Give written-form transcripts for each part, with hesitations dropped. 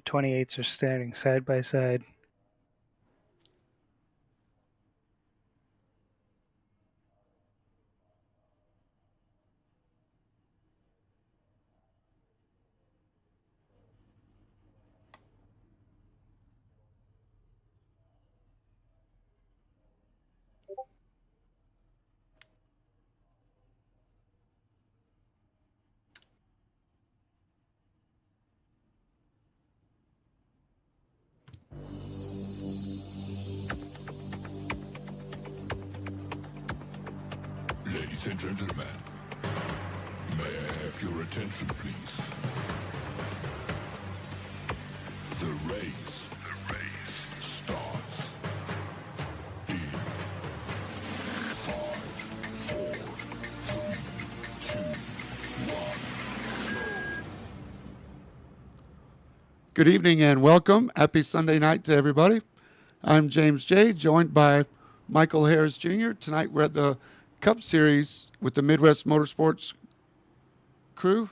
28s are standing side by side. Ladies and gentlemen, may I have your attention, please? The race starts in 5, 4, 3, 2, 1, go. Good evening and welcome. Happy Sunday night to everybody. I'm James J., joined by Michael Harris Jr. Tonight we're at the Cup Series with the Midwest Motorsports crew,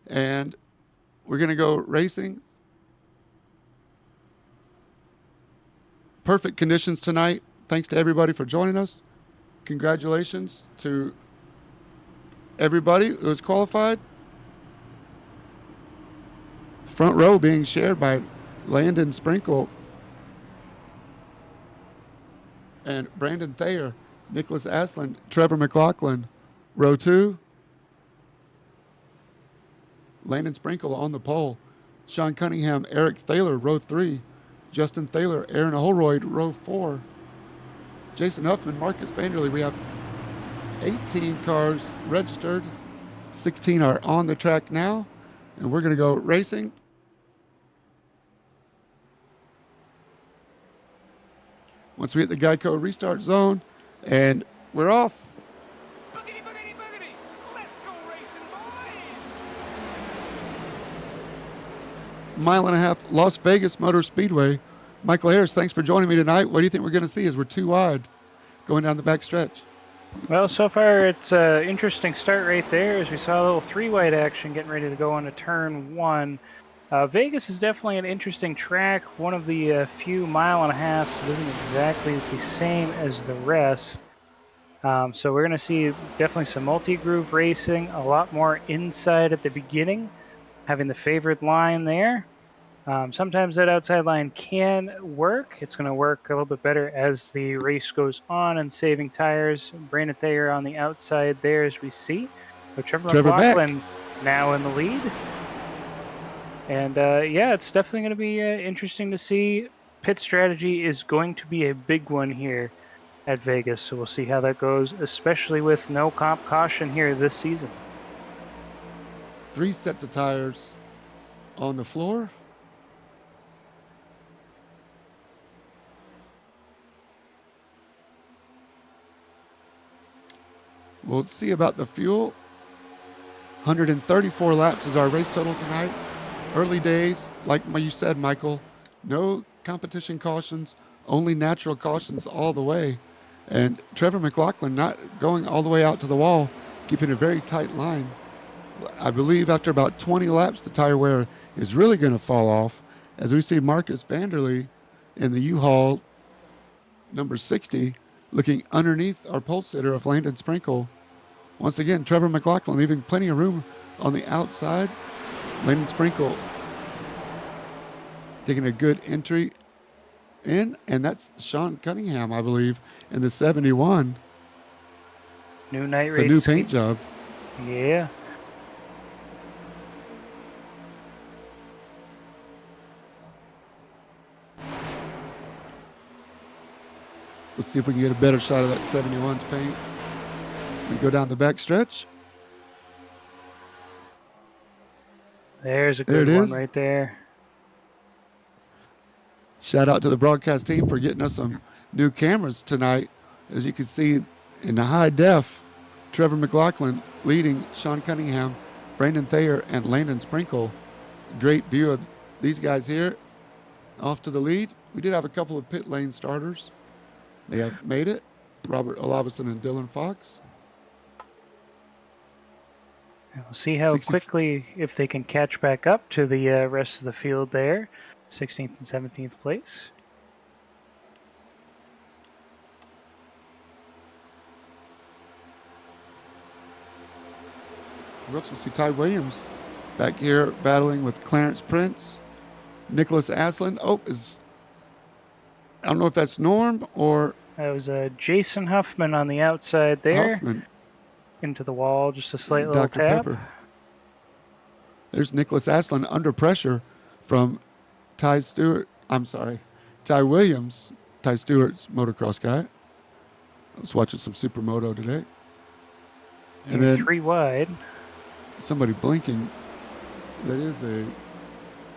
and we're going to go racing. Perfect conditions tonight. Thanks to everybody for joining us. Congratulations to everybody who was qualified. Front row being shared by Landon Sprinkle and Brandon Thayer, Nicholas Aslan, Trevor McLaughlin. Row 2, Landon Sprinkle on the pole. Sean Cunningham, Eric Thaler, row 3. Justin Thaler, Aaron Holroyd, row 4. Jason Huffman, Marcus Vanderley. We have 18 cars registered. 16 are on the track now, and we're going to go racing. Once we hit the Geico restart zone, and we're off. Boogity, boogity, boogity! Let's go racing, boys! Mile and a half, Las Vegas Motor Speedway. Michael Harris, thanks for joining me tonight. What do you think we're going to see as we're too wide going down the back stretch? Well, so far it's an interesting start right there as we saw a little three-wide action getting ready to go on to turn 1. Vegas is definitely an interesting track, one of the few mile and a halves that isn't exactly the same as the rest. So we're going to see definitely some multi-groove racing, a lot more inside at the beginning, having the favored line there. Sometimes that outside line can work. It's going to work a little bit better as the race goes on and saving tires. Brandon Thayer on the outside there as we see. But Trevor McLaughlin now in the lead. And yeah, it's definitely going to be interesting to see. Pit strategy is going to be a big one here at Vegas. So we'll see how that goes, especially with no comp caution here this season. 3 sets of tires on the floor. We'll see about the fuel. 134 laps is our race total tonight. Early days, like you said, Michael, no competition cautions, only natural cautions all the way. And Trevor McLaughlin not going all the way out to the wall, keeping a very tight line. I believe after about 20 laps, the tire wear is really going to fall off, as we see Marcus Vanderley in the U-Haul number 60 looking underneath our pole sitter of Landon Sprinkle. Once again, Trevor McLaughlin leaving plenty of room on the outside. Landon Sprinkle taking a good entry in, and that's Sean Cunningham, I believe, in the 71. New night race. The new paint job. Yeah. Let's see if we can get a better shot of that 71's paint. We go down the back stretch. There's a good one right there. Shout out to the broadcast team for getting us some new cameras tonight. As you can see in the high def, Trevor McLaughlin leading Sean Cunningham, Brandon Thayer, and Landon Sprinkle. Great view of these guys here off to the lead. We did have a couple of pit lane starters. They have made it. Robert Olavison and Dylan Fox. We'll see how quickly, if they can catch back up to the rest of the field there. 16th and 17th place. We also see Ty Williams back here battling with Clarence Prince, Nicholas Aslan. I don't know if that's Norm or That was Jason Huffman on the outside there. Huffman. Into the wall, just a slight little Dr. tap. Pepper. There's Nicholas Aslan under pressure from Ty Williams, Ty Stewart's motocross guy. I was watching some Supermoto today. And then 3 wide. somebody blinking.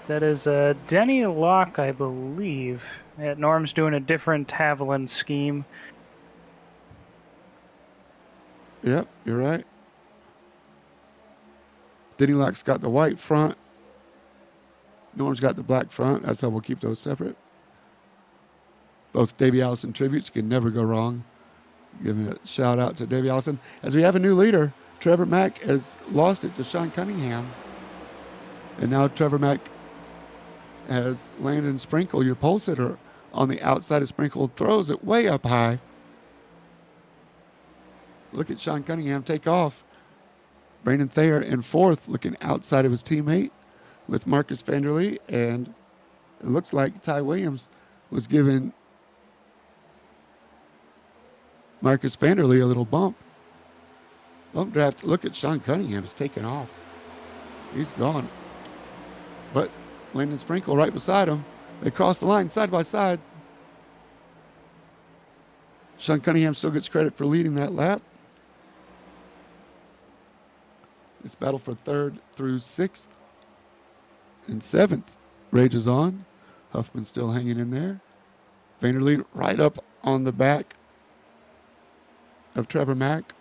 That is Denny Locke, I believe. Yeah, Norm's doing a different Haviland scheme. Yep, you're right. Denny Locke's got the white front. Norm's got the black front. That's how we'll keep those separate. Both Davey Allison tributes. You can never go wrong. Giving a shout out to Davey Allison. As we have a new leader, Trevor Mack has lost it to Sean Cunningham. And now Trevor Mack has Landon Sprinkle, your pole sitter, on the outside of Sprinkle, throws it way up high. Look at Sean Cunningham take off. Brandon Thayer in fourth, looking outside of his teammate with Marcus Vanderlee. And it looks like Ty Williams was giving Marcus Vanderlee a little bump. Bump draft. Look at Sean Cunningham is taking off. He's gone. But Landon Sprinkle right beside him. They cross the line side by side. Sean Cunningham still gets credit for leading that lap. This battle for third through sixth and seventh rages on. Huffman still hanging in there. Vanderlee right up on the back of Trevor Mack.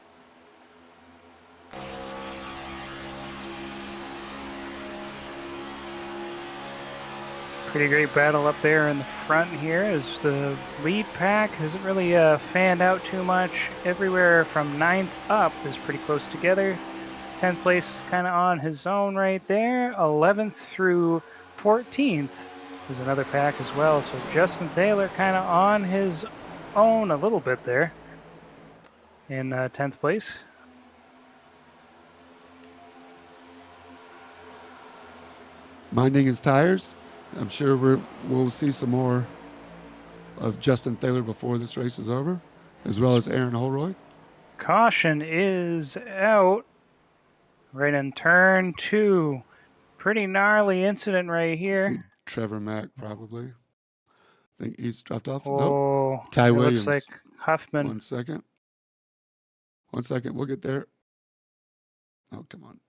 Pretty great battle up there in the front here as the lead pack hasn't really fanned out too much. Everywhere from 9th up is pretty close together. 10th place is kind of on his own right there. 11th through 14th is another pack as well. So Justin Taylor kind of on his own a little bit there in 10th place. Minding his tires. I'm sure we'll see some more of Justin Taylor before this race is over, as well as Aaron Holroyd. Caution is out right in turn 2. Pretty gnarly incident right here. Trevor Mack probably. Think he's dropped off. Oh, nope. Ty Williams. Looks like Huffman. 1 second. 1 second. We'll get there. Oh, come on.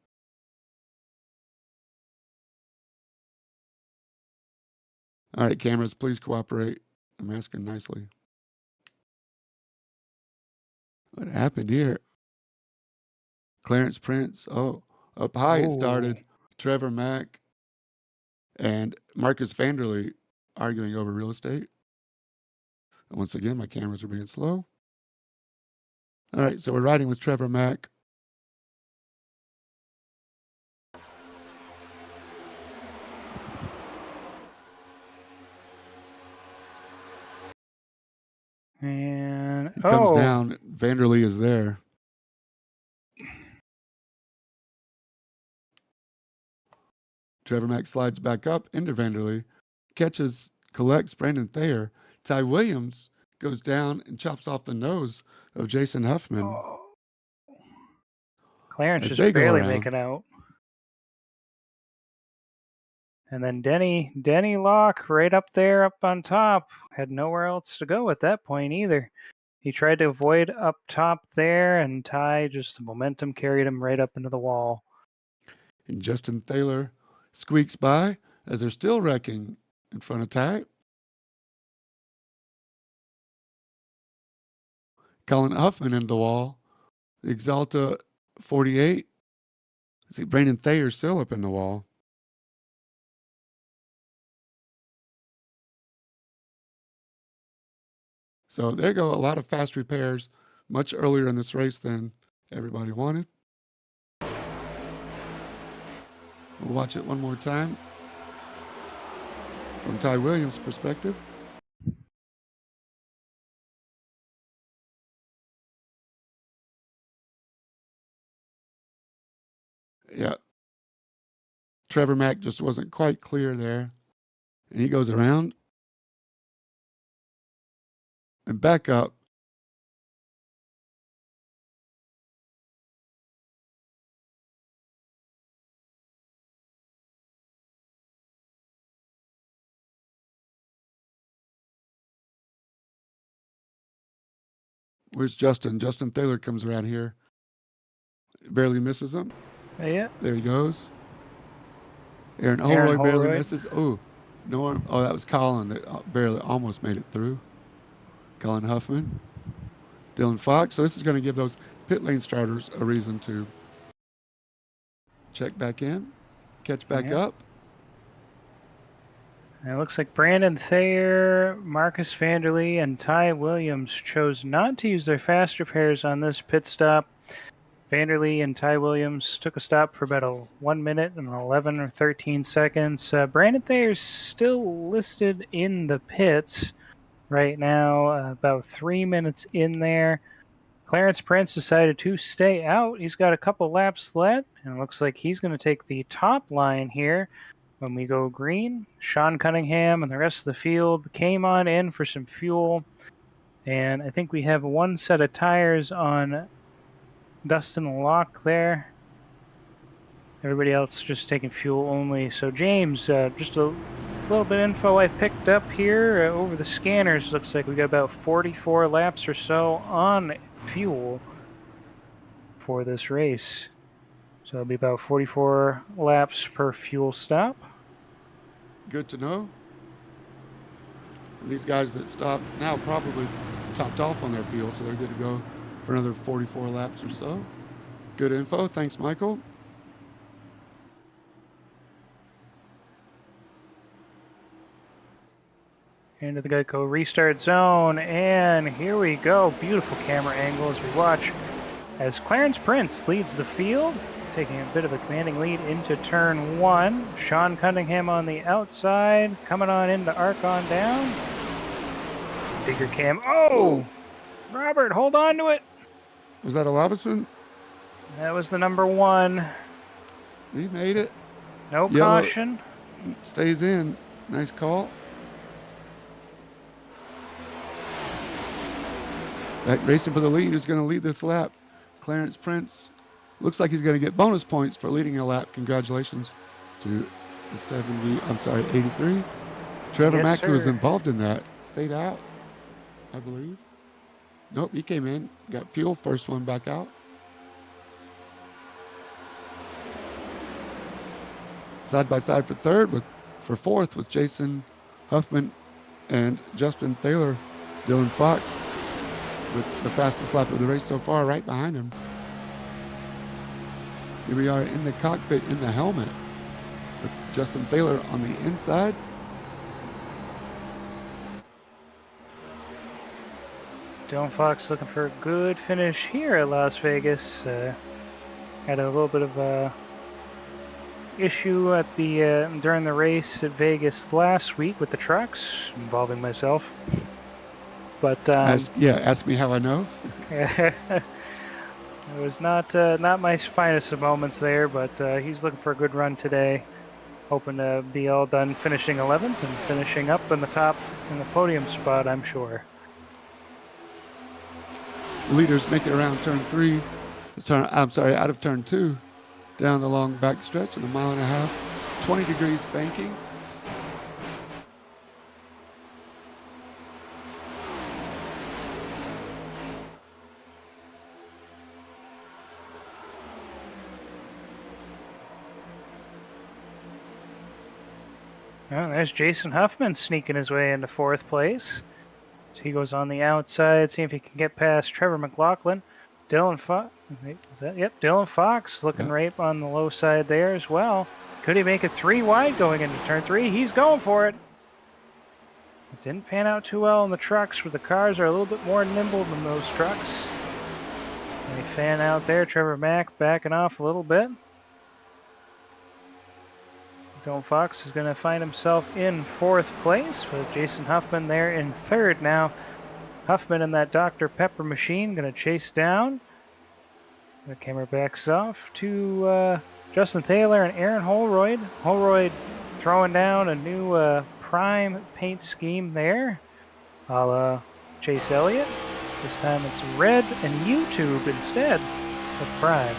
All right, cameras, please cooperate. I'm asking nicely. What happened here? Clarence Prince. Oh, up high it started. Trevor Mack and Marcus Vanderlee arguing over real estate. And once again, my cameras are being slow. All right, so we're riding with Trevor Mack. And It comes down. Vanderlee is there. Trevor Mack slides back up into Vanderlee, collects Brandon Thayer. Ty Williams goes down and chops off the nose of Jason Huffman. Clarence just barely making out. And then Denny Locke right up there, up on top. Had nowhere else to go at that point either. He tried to avoid up top there, and Ty, just the momentum carried him right up into the wall. And Justin Thayer squeaks by as they're still wrecking in front of Ty. Colin Huffman into the wall. The Exalta 48. See Brandon Thayer still up in the wall. So there go a lot of fast repairs much earlier in this race than everybody wanted. We'll watch it one more time. from Ty Williams' perspective. Yeah. Trevor Mack just wasn't quite clear there. And he goes around and back up. Where's Justin? Justin Thaler comes around here. Barely misses him. Yeah. There he goes. Aaron Aaron Holroyd barely Holroyd. misses. Oh, Norm. Oh, that was Colin that barely almost made it through. Colin Huffman. Dylan Fox. So this is going to give those pit lane starters a reason to check back in, catch back up. And it looks like Brandon Thayer, Marcus Vanderlee, and Ty Williams chose not to use their fast repairs on this pit stop. Vanderlee and Ty Williams took a stop for about 1 minute and 11 or 13 seconds. Brandon Thayer's still listed in the pits right now, about 3 minutes in there. Clarence Prince decided to stay out. He's got a couple laps left, and it looks like he's going to take the top line here when we go green. Sean Cunningham and the rest of the field came on in for some fuel, and I think we have one set of tires on Dustin Locke there. Everybody else just taking fuel only. So James, just a little bit of info I picked up here over the scanners. Looks like we got about 44 laps or so on fuel for this race. So it'll be about 44 laps per fuel stop. Good to know. And these guys that stopped now probably topped off on their fuel, so they're good to go for another 44 laps or so. Good info. Thanks, Michael. Into the Geico restart zone, and here we go. Beautiful camera angle as we watch as Clarence Prince leads the field, taking a bit of a commanding lead into turn 1. Sean Cunningham on the outside, coming on into arc on down. Bigger cam. Oh! Robert, hold on to it. Was that a Lavison? That was the number 1. He made it. No Yellow. caution. Stays in. Nice call. Back racing for the lead. Who's going to lead this lap? Clarence Prince. Looks like he's going to get bonus points for leading a lap. Congratulations to the 83. Trevor Yes, Mack, who was sir. involved in that, stayed out, I believe. Nope, he came in, got fuel, first one back out. Side by side for fourth with Jason Huffman and Justin Thaler. Dylan Fox with the fastest lap of the race so far, right behind him. Here we are in the cockpit in the helmet with Justin Thaler on the inside. Dylan Fox looking for a good finish here at Las Vegas. Had a little bit of a issue at the during the race at Vegas last week with the trucks, involving myself. But Ask me how I know. it was not my finest of moments there, but he's looking for a good run today. Hoping to be all done finishing 11th and finishing up in the top in the podium spot, I'm sure. The leaders make it around turn 3. Out of turn 2. Down the long back stretch in a mile and a half. 20 degrees banking. Well, there's Jason Huffman sneaking his way into 4th place. So he goes on the outside, see if he can get past Trevor McLaughlin. Dylan Fox. Yep, Dylan Fox looking right on the low side there as well. Could he make it 3 wide going into turn 3? He's going for it. It didn't pan out too well in the trucks, where the cars are a little bit more nimble than those trucks. They fan out there. Trevor Mack backing off a little bit. Dylan Fox is going to find himself in 4th place with Jason Huffman there in 3rd now. Huffman in that Dr. Pepper machine going to chase down. The camera backs off to Justin Thaler and Aaron Holroyd. Holroyd throwing down a new Prime paint scheme there, a la Chase Elliott. This time it's red and YouTube instead of Prime.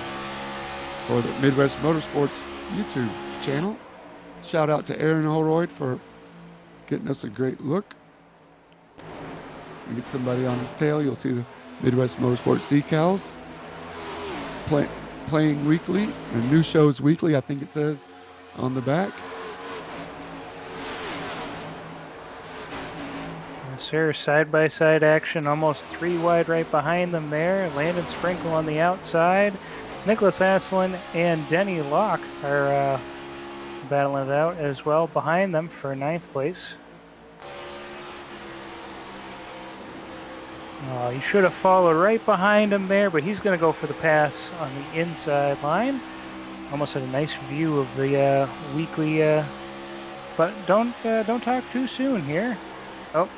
For the Midwest Motorsports YouTube channel. Shout out to Aaron Holroyd for getting us a great look. You get somebody on his tail, you'll see the Midwest Motorsports decals. Playing weekly, or new shows weekly, I think it says on the back. Yes, sir. Side-by-side action, almost 3 wide right behind them there. Landon Sprinkle on the outside. Nicholas Asselin and Denny Locke are battling it out as well behind them for 9th place. Oh, he should have followed right behind him there, but he's going to go for the pass on the inside line. Almost had a nice view of the weekly, but don't talk too soon here. Oh,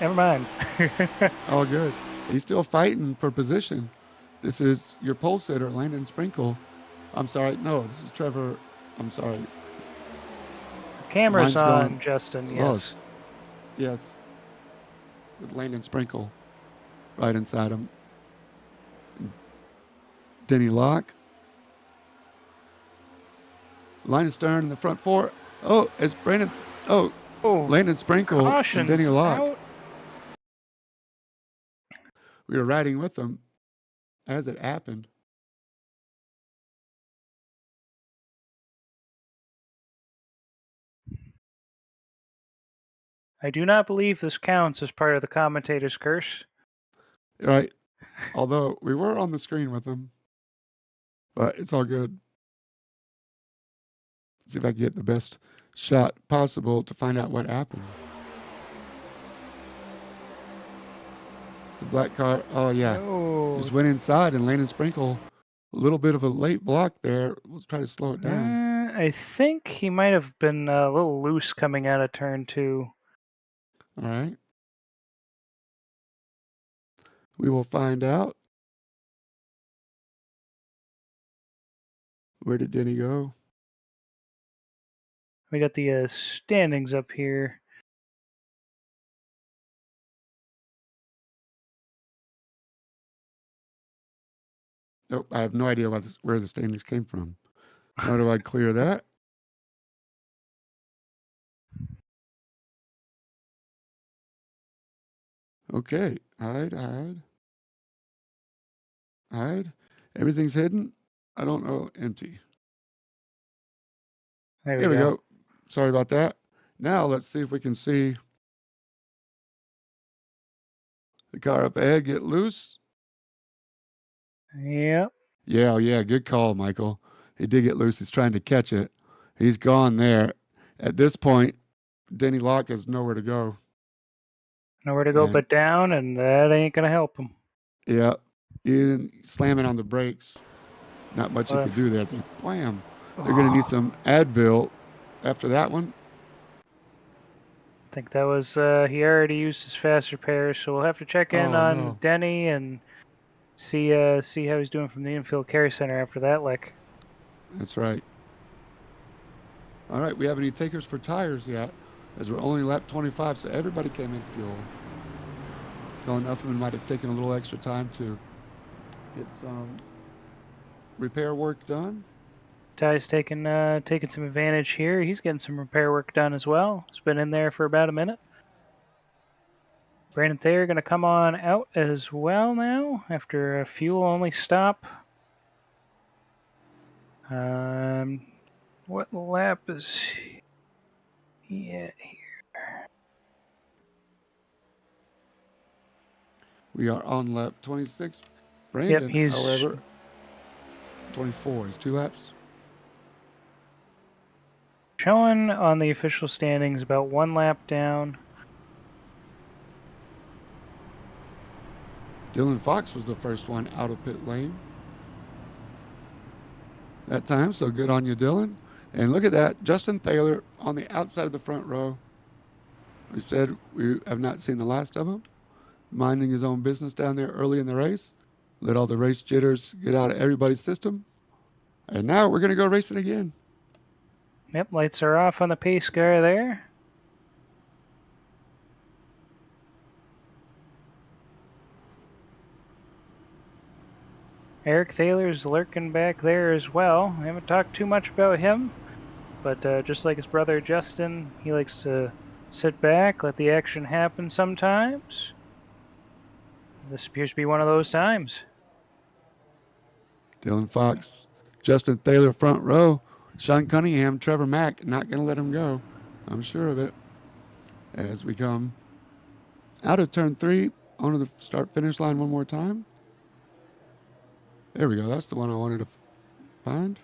never mind. All good. He's still fighting for position. This is your pole sitter, Landon Sprinkle. I'm sorry, no, this is Trevor. I'm sorry. Camera's Line's on, gone. Justin, yes. Lost. Yes. With Landon Sprinkle right inside him. Denny Locke. Line Stern in the front 4. Oh, it's Brandon. Oh, Landon Sprinkle and Denny Locke. Out. We were riding with them as it happened. I do not believe this counts as part of the commentator's curse. Right. Although we were on the screen with them. But it's all good. Let's see if I can get the best shot possible to find out what happened. The black car. Oh, yeah. Oh. Just went inside and Landon Sprinkle. A little bit of a late block there. Let's try to slow it down. I think he might have been a little loose coming out of turn 2. All right. We will find out. Where did Denny go? We got the standings up here. Nope, I have no idea where the standings came from. How do I clear that? Okay, hide. Everything's hidden. I don't know, empty. There we go. Sorry about that. Now let's see if we can see the car up ahead get loose. Yep. Yeah, good call, Michael. He did get loose. He's trying to catch it. He's gone there. At this point, Denny Locke has nowhere to go. Nowhere to go but down, and that ain't going to help him. Yeah, slamming on the brakes. Not much you could do there. Blam. They're going to need some Advil after that one. I think that was, he already used his fast repairs, so we'll have to check in on Denny and see how he's doing from the infield carry center after that lick. That's right. All right, we have any takers for tires yet, as we're only lap 25, so everybody came in fuel. Dylan Huffman might have taken a little extra time to get some repair work done. Ty's taking some advantage here. He's getting some repair work done as well. He's been in there for about a minute. Brandon Thayer going to come on out as well now after a fuel-only stop. What lap is he at here? We are on lap 26. Brandon, yep, he's, however, 24. He's 2 laps. Showing on the official standings about 1 lap down. Dylan Fox was the first one out of pit lane that time, so good on you, Dylan. And look at that, Justin Thaler on the outside of the front row. We said we have not seen the last of him, minding his own business down there early in the race. Let all the race jitters get out of everybody's system. And now we're going to go racing again. Yep, lights are off on the pace car there. Eric Thaler's lurking back there as well. I haven't talked too much about him, but just like his brother Justin, he likes to sit back, let the action happen sometimes. This appears to be one of those times. Dylan Fox, Justin Thaler front row, Sean Cunningham, Trevor Mack, not going to let him go. I'm sure of it. As we come out of turn 3, onto the start-finish line one more time. There we go. That's the one I wanted to find.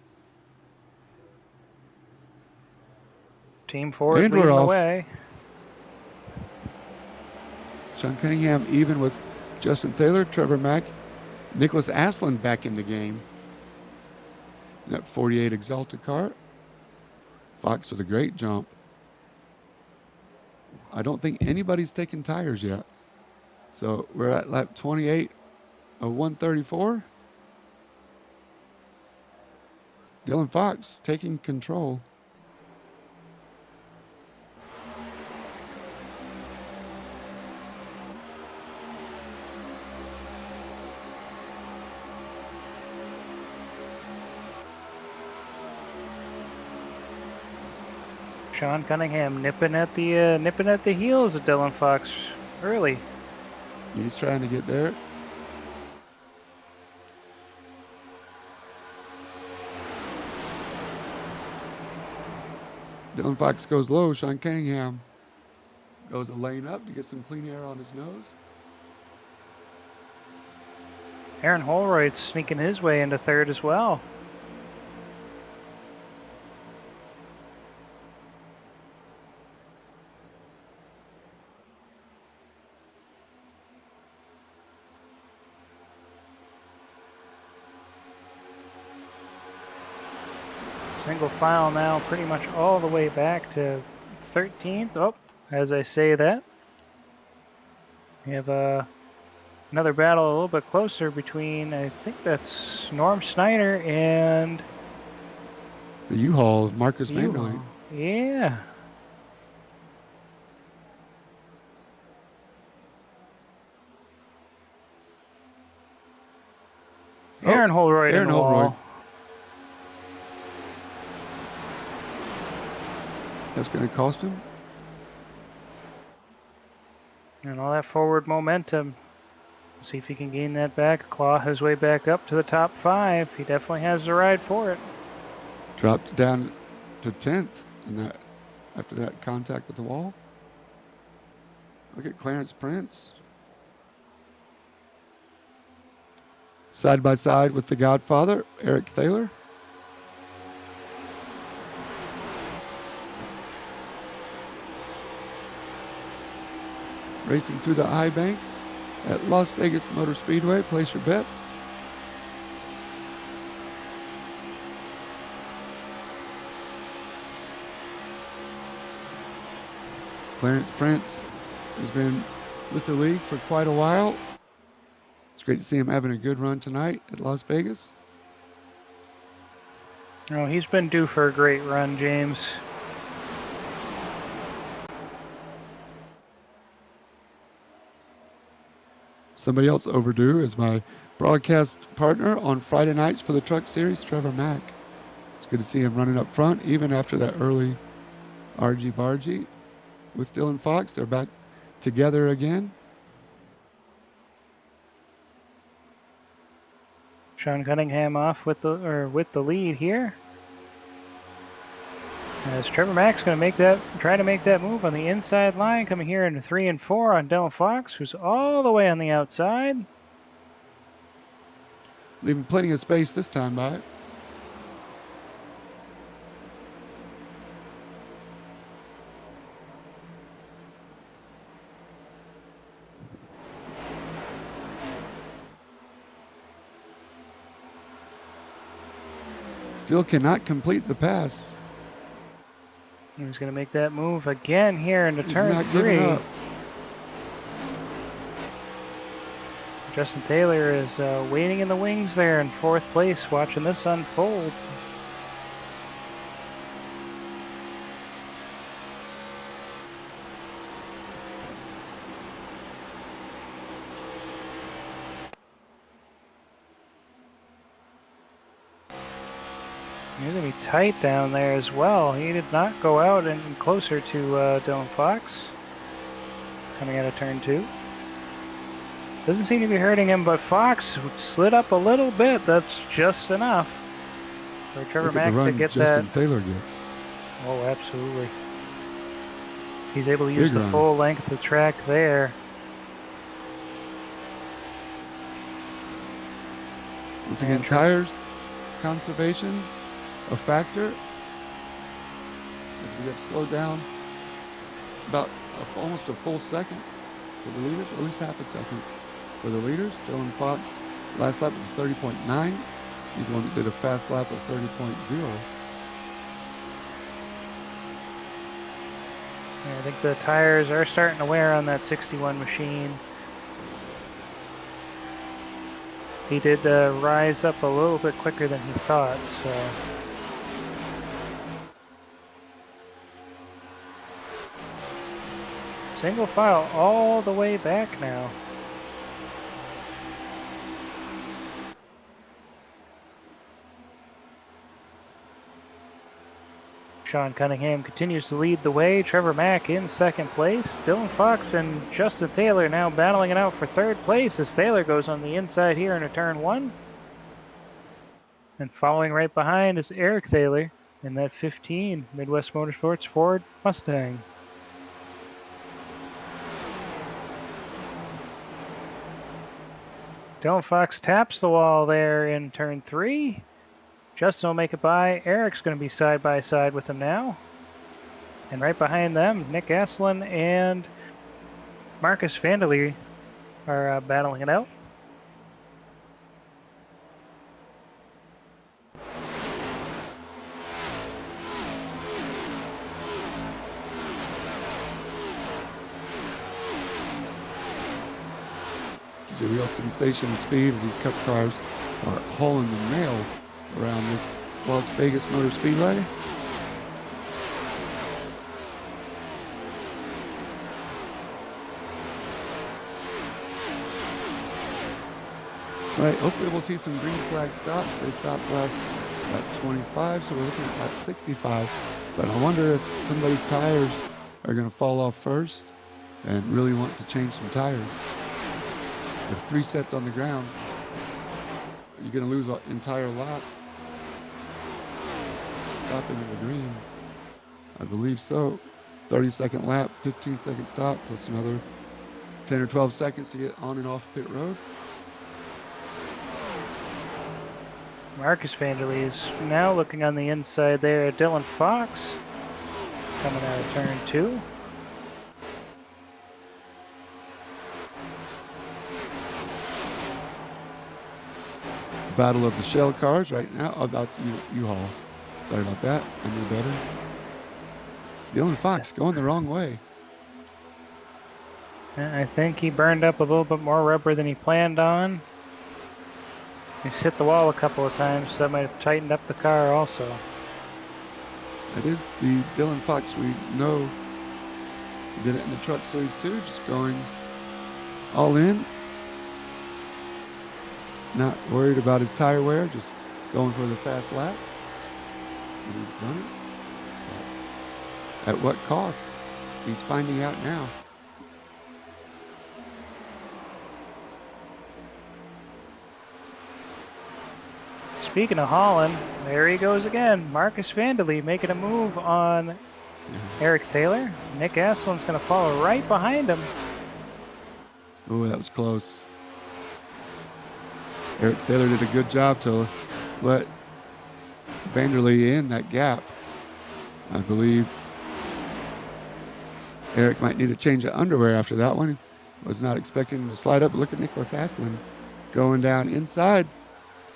Team Ford And leading we're the off. way. Sean Cunningham even with Justin Thaler, Trevor Mack, Nicholas Aslan back in the game. That 48 Exalted car. Fox with a great jump. I don't think anybody's taken tires yet. So we're at lap 28 of 134. Dylan Fox taking control. Sean Cunningham nipping at the heels of Dylan Fox early. He's trying to get there. Dylan Fox goes low. Sean Cunningham goes a lane up to get some clean air on his nose. Aaron Holroyd's sneaking his way into third as well. Single file now pretty much all the way back to 13th. Oh, as I say that, we have another battle a little bit closer between, I think that's Norm Snyder and The U-Haul of Marcus U-Haul. Vanderlein. Yeah. Oh, Aaron Holroyd. Aaron in the wall. Holroyd. That's going to cost him. And all that forward momentum. See if he can gain that back. Claw his way back up to the top 5. He definitely has the ride for it. Dropped down to 10th in that, after that contact with the wall. Look at Clarence Prince. Side by side with the Godfather, Eric Thaler. Racing through the high banks at Las Vegas Motor Speedway. Place your bets. Clarence Prince has been with the league for quite a while. It's great to see him having a good run tonight at Las Vegas. Oh, he's been due for a great run, James. Somebody else overdue is my broadcast partner on Friday nights for the Truck Series, Trevor Mack. It's good to see him running up front, even after that early argy-bargy with Dylan Fox. They're back together again. Sean Cunningham off with the lead here. As Trevor Mack's going to try to make that move on the inside line, coming here into 3 and 4 on Dylan Fox, who's all the way on the outside. Leaving plenty of space this time by it. Still cannot complete the pass. He's going to make that move again here into He's turn not giving 3. up. Justin Taylor is waiting in the wings there in 4th place, watching this unfold. He's going to be tight down there as well. He did not go out and closer to Dylan Fox. Coming out of turn 2. Doesn't seem to be hurting him, but Fox slid up a little bit. That's just enough for Trevor Look at the Mack to run get Justin that. Taylor gets. Oh, absolutely. He's able to use Big the run. full length of the track there. Once again, And Tre- tires conservation a factor. As we get slowed down about almost a full second for the leaders, or at least half a second for the leaders. Dylan Fox, last lap was 30.9. He's the one that did a fast lap of 30.0. Yeah, I think the tires are starting to wear on that 61 machine. He did rise up a little bit quicker than he thought, so. Single file all the way back now. Sean Cunningham continues to lead the way. Trevor Mack in 2nd place. Dylan Fox and Justin Taylor now battling it out for 3rd place as Taylor goes on the inside here into turn 1. And following right behind is Eric Thaler in that 15 Midwest Motorsports Ford Mustang. Dylan Fox taps the wall there in turn 3. Justin will make it by. Eric's going to be side by side with him now. And right behind them, Nick Aslan and Marcus Vanderlee are battling it out. He's a real sensation of speed as these cup cars are hauling the mail around this Las Vegas Motor Speedway. All right, hopefully we'll see some green flag stops. They stopped last at 25, so we're looking at lap 65. But I wonder if somebody's tires are going to fall off first and really want to change some tires. With 3 sets on the ground, you're going to lose an entire lap. Stopping in the green. I believe so. 30-second lap, 15-second stop, plus another 10 or 12 seconds to get on and off pit road. Marcus Vanderlee is now looking on the inside there at Dylan Fox. Coming out of turn 2. Battle of the shell cars right now. Oh, that's U-Haul. Sorry about that. I knew better. Dylan Fox going the wrong way. I think he burned up a little bit more rubber than he planned on. He's hit the wall a couple of times, so that might have tightened up the car also. That is the Dylan Fox we know. He did it in the Truck Series too, just going all in. Not worried about his tire wear, just going for the fast lap. And he's done it. But at what cost? He's finding out now. Speaking of Holland, there he goes again. Marcus Vanderlee making a move on Eric Thaler. Nick Aslan's going to follow right behind him. Oh, that was close. Eric Thaler did a good job to let Vanderlee in that gap. I believe Eric might need a change of underwear after that one. Was not expecting him to slide up. Look at Nicholas Aslan going down inside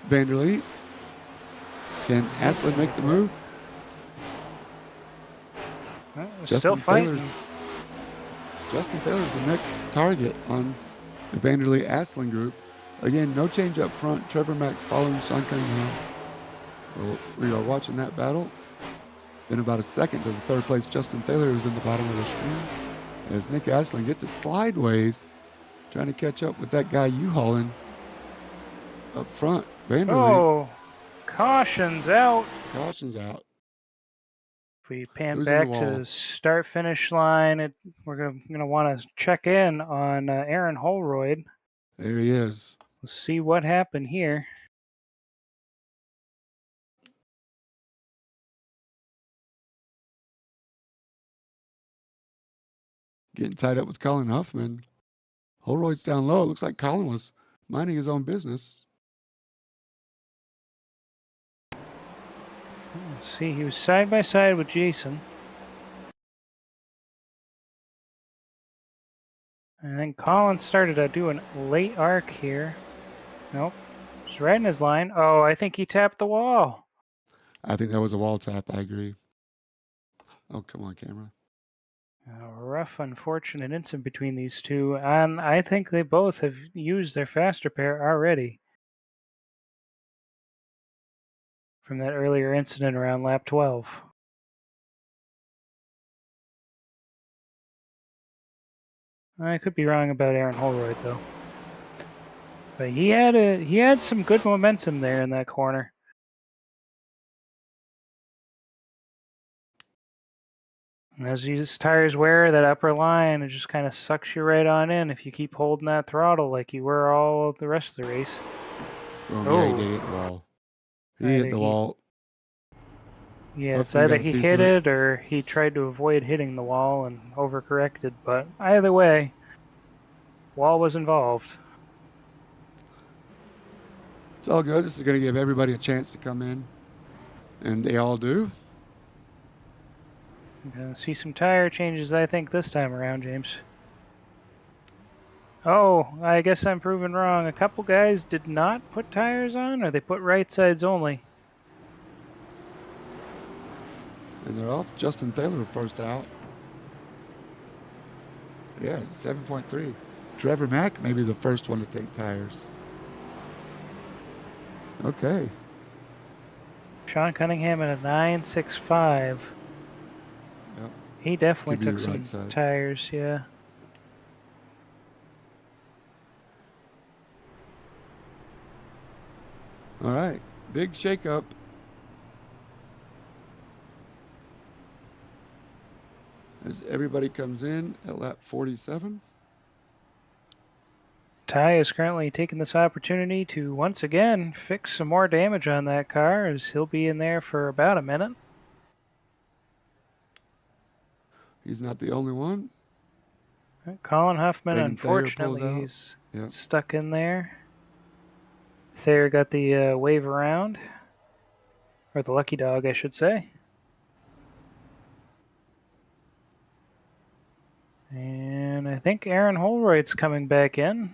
Vanderlee. Can Aslan make the move? Still Justin fighting. Taylor's the next target on the Vanderlee Aslan group. Again, no change up front. Trevor Mack following Sean Cunningham. Well, we are watching that battle. Then about a second to the third place Justin Taylor, who's in the bottom of the screen, as Nick Aslan gets it slideways, trying to catch up with that guy U-hauling up front. Vanderlee, Oh, caution's out. caution's out. If we pan Who's in the back to wall? the start-finish line, we're going to want to check in on Aaron Holroyd. There he is. We'll see what happened here. Getting tied up with Colin Huffman. Holroyd's down low. It looks like Colin was minding his own business. Let's see, he was side by side with Jason. And then Colin started doing late arc here. Nope. He's right in his line. Oh, I think he tapped the wall. I think that was a wall tap. I agree. Oh, come on, camera. A rough, unfortunate incident between these two, and I think they both have used their faster pair already from that earlier incident around lap 12. I could be wrong about Aaron Holroyd though, but he had some good momentum there in that corner. And as these tires wear, that upper line, it just kind of sucks you right on in if you keep holding that throttle like you were all of the rest of the race. Oh, yeah, he did hit the wall. He hit the wall. Yeah, it's Huffman either got a he piece hit of it. it or he tried to avoid hitting the wall and overcorrected. But either way, wall was involved. It's all good. This is going to give everybody a chance to come in, and they all do. I'm going to see some tire changes, I think, this time around, James. Oh, I guess I'm proven wrong. A couple guys did not put tires on, or they put right sides only. And they're off. Justin Taylor first out. Yeah, 7.3. Trevor Mack maybe the first one to take tires. Okay. Sean Cunningham at a 9.65. Yep. He definitely Could be took some right side. tires, yeah. All right. Big shakeup. As everybody comes in at lap 47. Ty is currently taking this opportunity to once again fix some more damage on that car, as he'll be in there for about a minute. He's not the only one. Colin Huffman, Braden Thayer pulls unfortunately, out. he's Yep. stuck in there. Thayer got the wave around, or the lucky dog, I should say. And I think Aaron Holroyd's coming back in.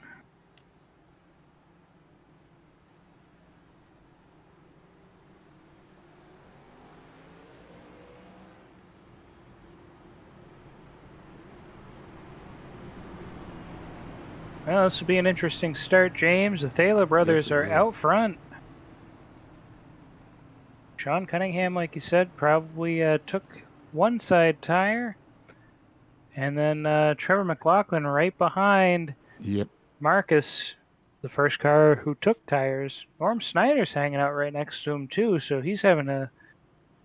Well, this would be an interesting start, James. The Thaler brothers are out front. Sean Cunningham, like you said, probably took one side tire. And then Trevor McLaughlin right behind Yep. Marcus, the first car who took tires. Norm Snyder's hanging out right next to him, too, so he's having a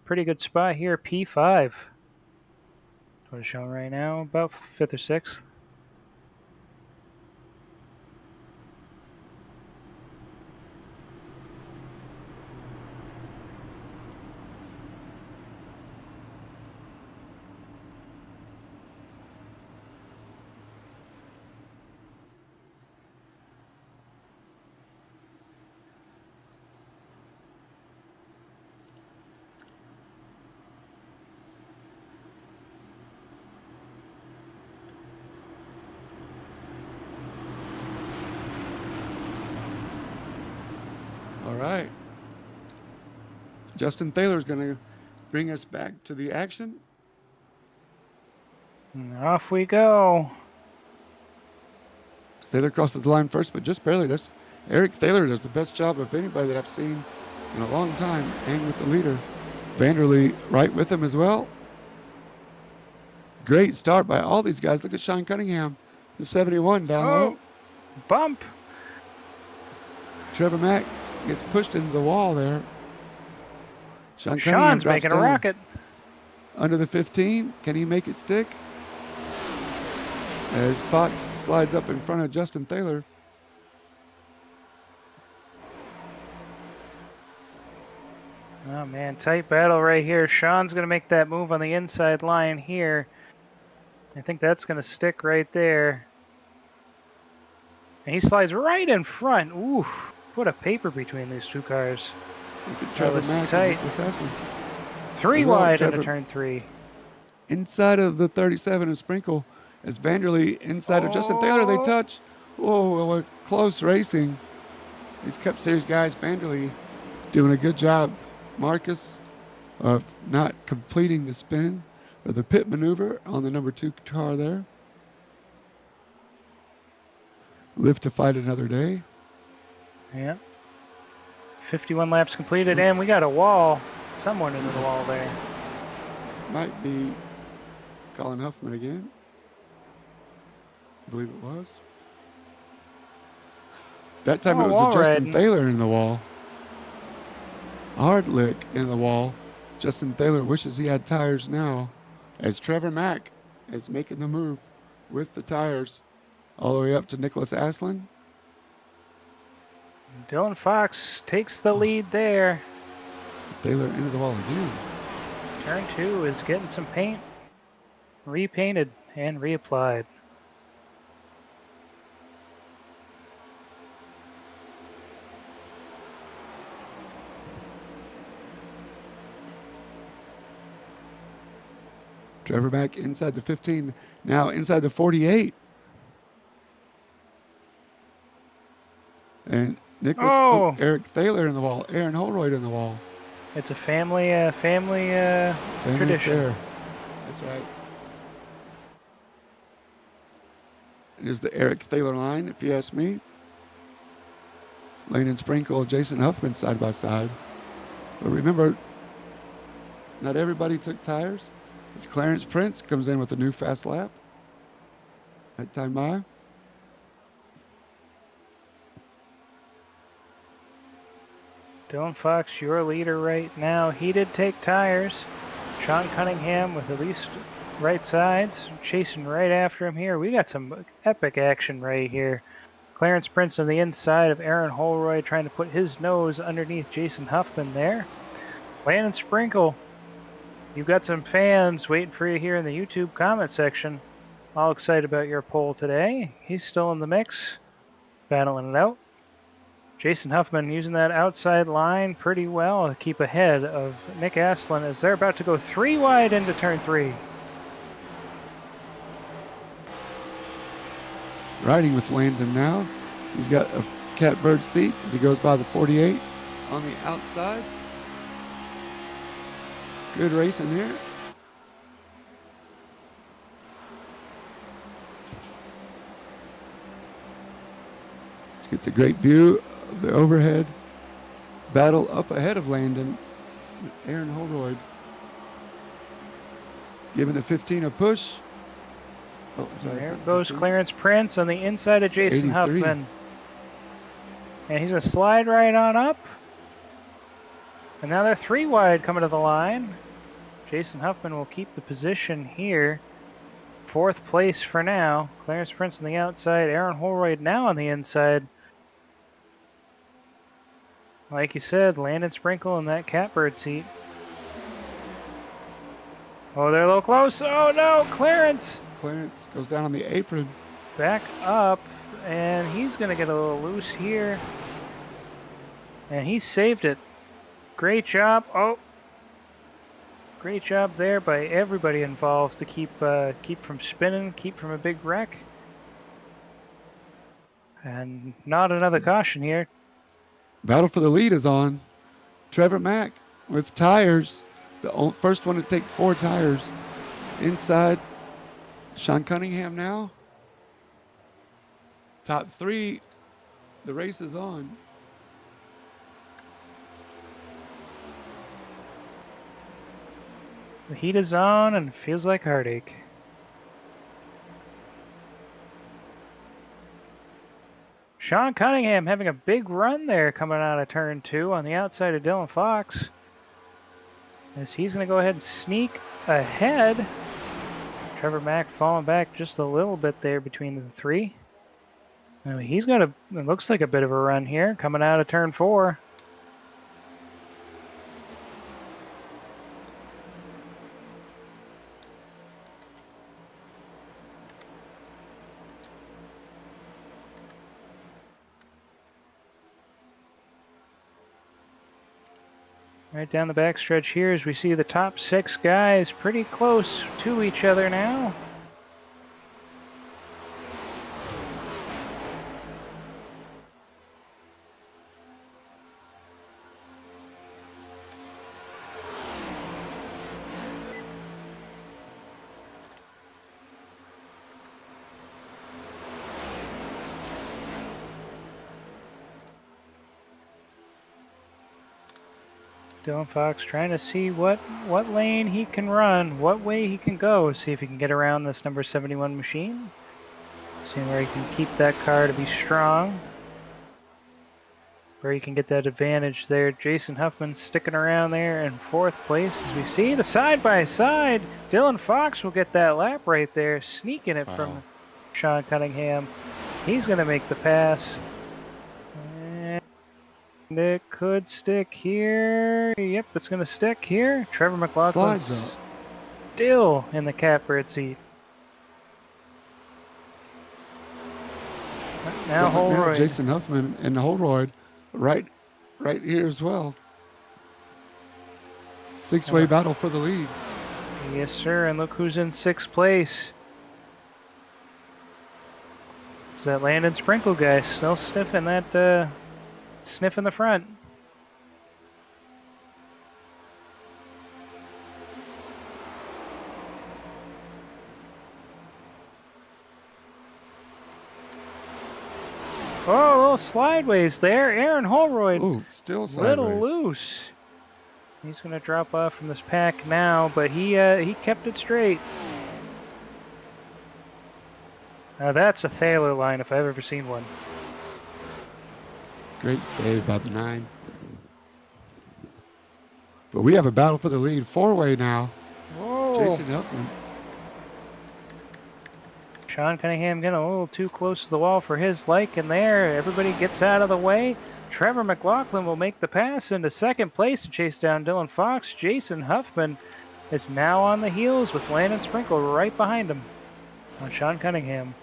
pretty good spot here, P5. What is showing right now, about 5th or 6th. All right. Justin Taylor's going to bring us back to the action. And off we go. Thaler crosses the line first, but just barely. This Eric Thaler does the best job of anybody that I've seen in a long time, hanging with the leader. Vanderlee right with him as well. Great start by all these guys. Look at Sean Cunningham, the 71 down low. Bump. Trevor Mack gets pushed into the wall there. Sean Cunningham Sean's drops making down a rocket. under the 15. Can he make it stick? As Fox slides up in front of Justin Thaler. Oh, man, tight battle right here. Sean's going to make that move on the inside line here. I think that's going to stick right there. And he slides right in front. Ooh, what a paper between these two cars. Look at That Trevor was Mack tight. and Nicholas Haslam. 3 Well, wide Trevor- into turn 3. Inside of the 37 of Sprinkle, as Vanderlee inside of Justin Thaler, they touch. Whoa, what close racing. These Cup Series guys, Vanderlee, doing a good job, Marcus, of not completing the spin or the pit maneuver on the number 2 car there. Live to fight another day. Yeah. 51 laps completed, and we got a wall. Someone into the wall there. Might be Colin Huffman again. I believe it was. That time Oh, it was wall a Justin riding. Thaler in the wall. Hard lick in the wall. Justin Thaler wishes he had tires now, as Trevor Mack is making the move with the tires all the way up to Nicholas Aslan. Dylan Fox takes the lead there. Thaler into the wall again. Turn 2 is getting some paint repainted and reapplied. Trevor Mack inside the 15, now inside the 48. And Nicholas, Eric Thaler in the wall, Aaron Holroyd in the wall. It's a family Family tradition. affair. That's right. It is the Eric Thaler line, if you ask me. Lane and Sprinkle, Jason Huffman side by side. But remember, not everybody took tires. As Clarence Prince comes in with a new fast lap. That time by. Dylan Fox, your leader right now. He did take tires. Sean Cunningham with at least right sides, chasing right after him here. We got some epic action right here. Clarence Prince on the inside of Aaron Holroyd trying to put his nose underneath Jason Huffman there. Landon Sprinkle, you've got some fans waiting for you here in the YouTube comment section. All excited about your poll today. He's still in the mix, battling it out. Jason Huffman using that outside line pretty well to keep ahead of Nick Aslan as they're about to go 3 wide into turn 3. Riding with Landon now. He's got a catbird seat as he goes by the 48 on the outside. Good racing here. This gets a great view of the overhead battle up ahead of Landon. Aaron Holroyd giving the 15 a push. Oh, sorry, There goes Clarence Prince on the inside of Jason 83. Huffman. And he's going to slide right on up. And now they're 3 wide coming to the line. Jason Huffman will keep the position here. 4th place for now. Clarence Prince on the outside. Aaron Holroyd now on the inside. Like you said, Landon Sprinkle in that catbird seat. Oh, they're a little close. Oh, no, Clarence. Clarence goes down on the apron. Back up, and he's going to get a little loose here. And he saved it. Great job. Oh, great job there by everybody involved to keep from spinning, keep from a big wreck. And not another caution here. Battle for the lead is on. Trevor Mack with tires. The first one to take 4 tires inside Sean Cunningham now. Top 3. The race is on. The heat is on and feels like heartache. Sean Cunningham having a big run there coming out of turn 2 on the outside of Dylan Fox. As he's going to go ahead and sneak ahead. Trevor Mack falling back just a little bit there between the 3. He's got it looks like a bit of a run here coming out of turn 4. Right down the backstretch here as we see the top 6 guys pretty close to each other now. Dylan Fox trying to see what lane he can run, what way he can go, see if he can get around this number 71 machine. Seeing where he can keep that car to be strong. Where he can get that advantage there. Jason Huffman sticking around there in 4th place. As we see the side-by-side, Dylan Fox will get that lap right there, sneaking it from Sean Cunningham. He's going to make the pass. It could stick here. Yep, it's going to stick here. Trevor McLaughlin still in the catbird seat. Now Holroyd. Jason Huffman and Holroyd right here as well. 6-way battle for the lead. Yes, sir. And look who's in 6th place. It's that Landon Sprinkle guy. Still sniffing that... sniff in the front. Oh, a little slideways there. Aaron Holroyd. Ooh, still sideways. Little loose. He's going to drop off from this pack now, but he kept it straight. Now that's a Thaler line if I've ever seen one. Great save by the 9. But we have a battle for the lead. 4-way now. Whoa. Jason Huffman. Sean Cunningham getting a little too close to the wall for his liking there. Everybody gets out of the way. Trevor McLaughlin will make the pass into 2nd place to chase down Dylan Fox. Jason Huffman is now on the heels with Landon Sprinkle right behind him on Sean Cunningham.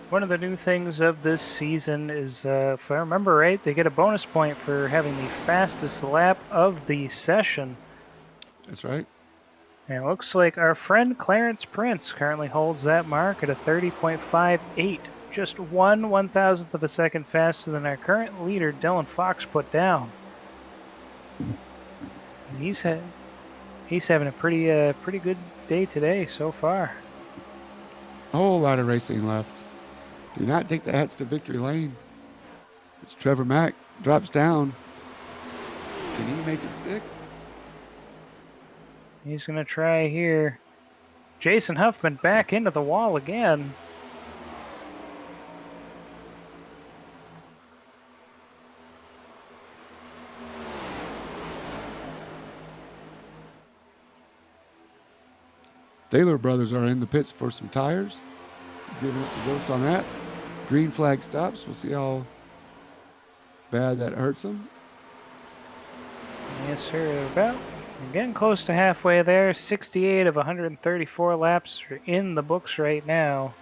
One of the new things of this season is, if I remember right, they get a bonus point for having the fastest lap of the session. That's right. And it looks like our friend Clarence Prince currently holds that mark at a 30.58. Just 1/1000th of a second faster than our current leader, Dylan Fox, put down. And he's having a pretty good day today so far. A whole lot of racing left. Do not take the hats to victory lane. As Trevor Mack drops down. Can he make it stick? He's going to try here. Jason Huffman back into the wall again. Thaler brothers are in the pits for some tires. Giving up the ghost on that. Green flag stops. We'll see how bad that hurts them. Yes, sir. We're getting close to halfway there. 68 of 134 laps are in the books right now.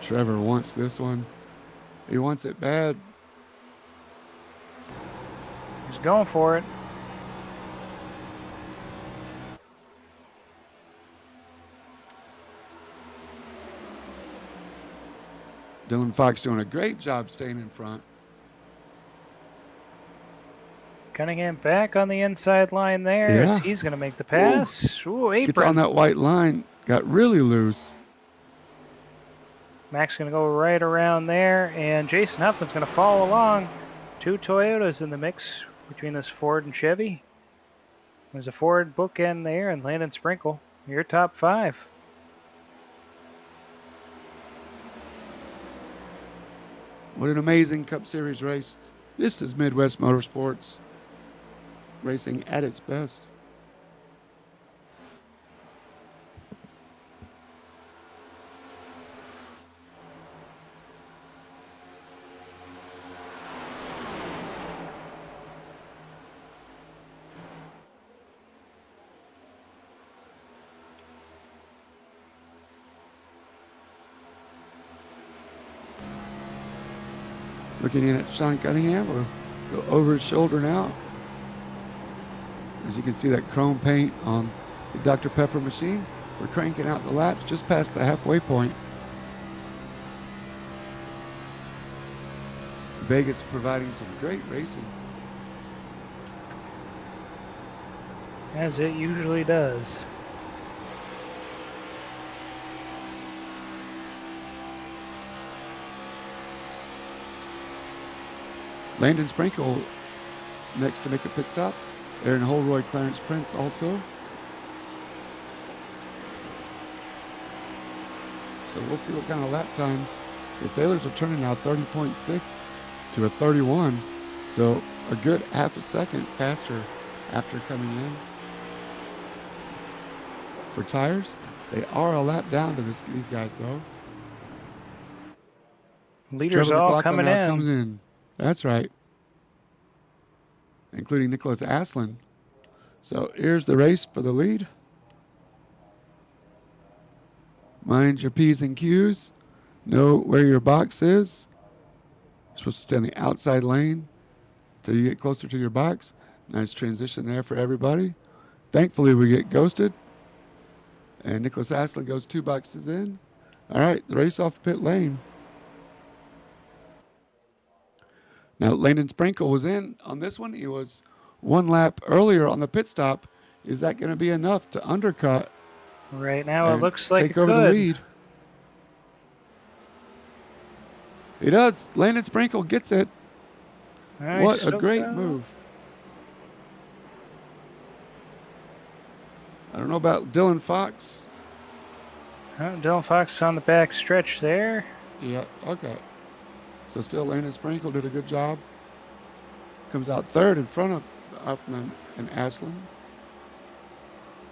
Trevor wants this one. He wants it bad. He's going for it. Dylan Fox doing a great job staying in front. Cunningham back on the inside line there. Yeah. As he's going to make the pass. Ooh, Gets on apron. that white line. Got really loose. Mac's going to go right around there, and Jason Huffman's going to follow along. 2 Toyotas in the mix between this Ford and Chevy. There's a Ford bookend there, and Landon Sprinkle, your top 5. What an amazing Cup Series race. This is Midwest Motorsports racing at its best. Looking in at Sean Cunningham, we'll go over his shoulder now. As you can see that chrome paint on the Dr. Pepper machine. We're cranking out the laps just past the halfway point. Vegas providing some great racing. As it usually does. Landon Sprinkle next to make a pit stop. Aaron Holroyd, Clarence Prince also. So we'll see what kind of lap times. The Thaylors are turning now 30.6 to a 31. So a good half a second faster after coming in. For tires, they are a lap down to these guys though. Leaders Trevor all McLaughlin coming now in. comes in. That's right. Including Nicholas Aslan. So here's the race for the lead. Mind your P's and Q's. Know where your box is. You're supposed to stay in the outside lane till you get closer to your box. Nice transition there for everybody. Thankfully, we get ghosted. And Nicholas Aslan goes 2 boxes in. All right, the race off pit lane. Now, Landon Sprinkle was in on this one. He was 1 lap earlier on the pit stop. Is that going to be enough to undercut? Right now, it looks like take it over could. the lead. He does. Landon Sprinkle gets it. Nice. What a great move. I don't know about Dylan Fox. Dylan Fox on the back stretch there. Yeah, okay. So still Landon Sprinkle did a good job. Comes out 3rd in front of Huffman and Aslan.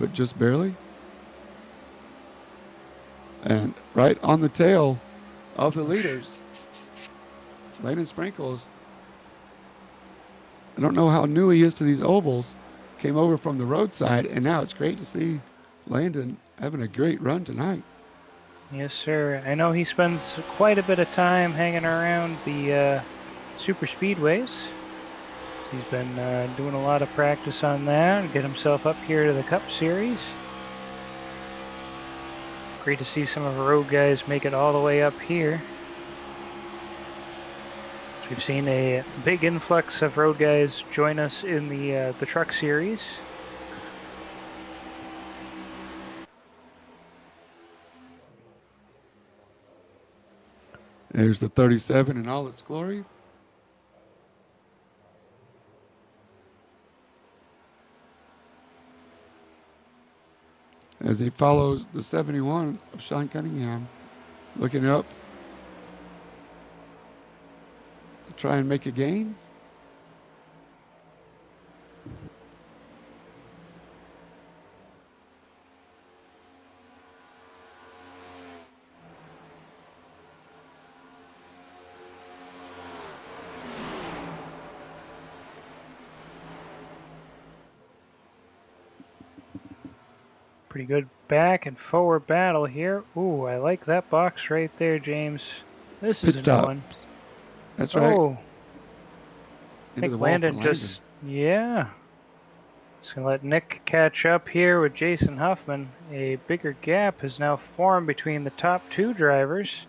But just barely. And right on the tail of the leaders, Landon Sprinkles, I don't know how new he is to these ovals, came over from the roadside, and now it's great to see Landon having a great run tonight. Yes, sir. I know he spends quite a bit of time hanging around the super speedways. He's been doing a lot of practice on that and get himself up here to the Cup Series. Great to see some of the road guys make it all the way up here. So we've seen a big influx of road guys join us in the Truck Series. There's the 37 in all its glory. As he follows the 71 of Sean Cunningham, looking up to try and make a gain. Pretty good back and forward battle here. Ooh, I like that box right there, James. This Pit is a new stop. one. That's right. Oh, I Into the think wall for Landon Landon. just, yeah. Just going to let Nick catch up here with Jason Huffman. A bigger gap has now formed between the top two drivers.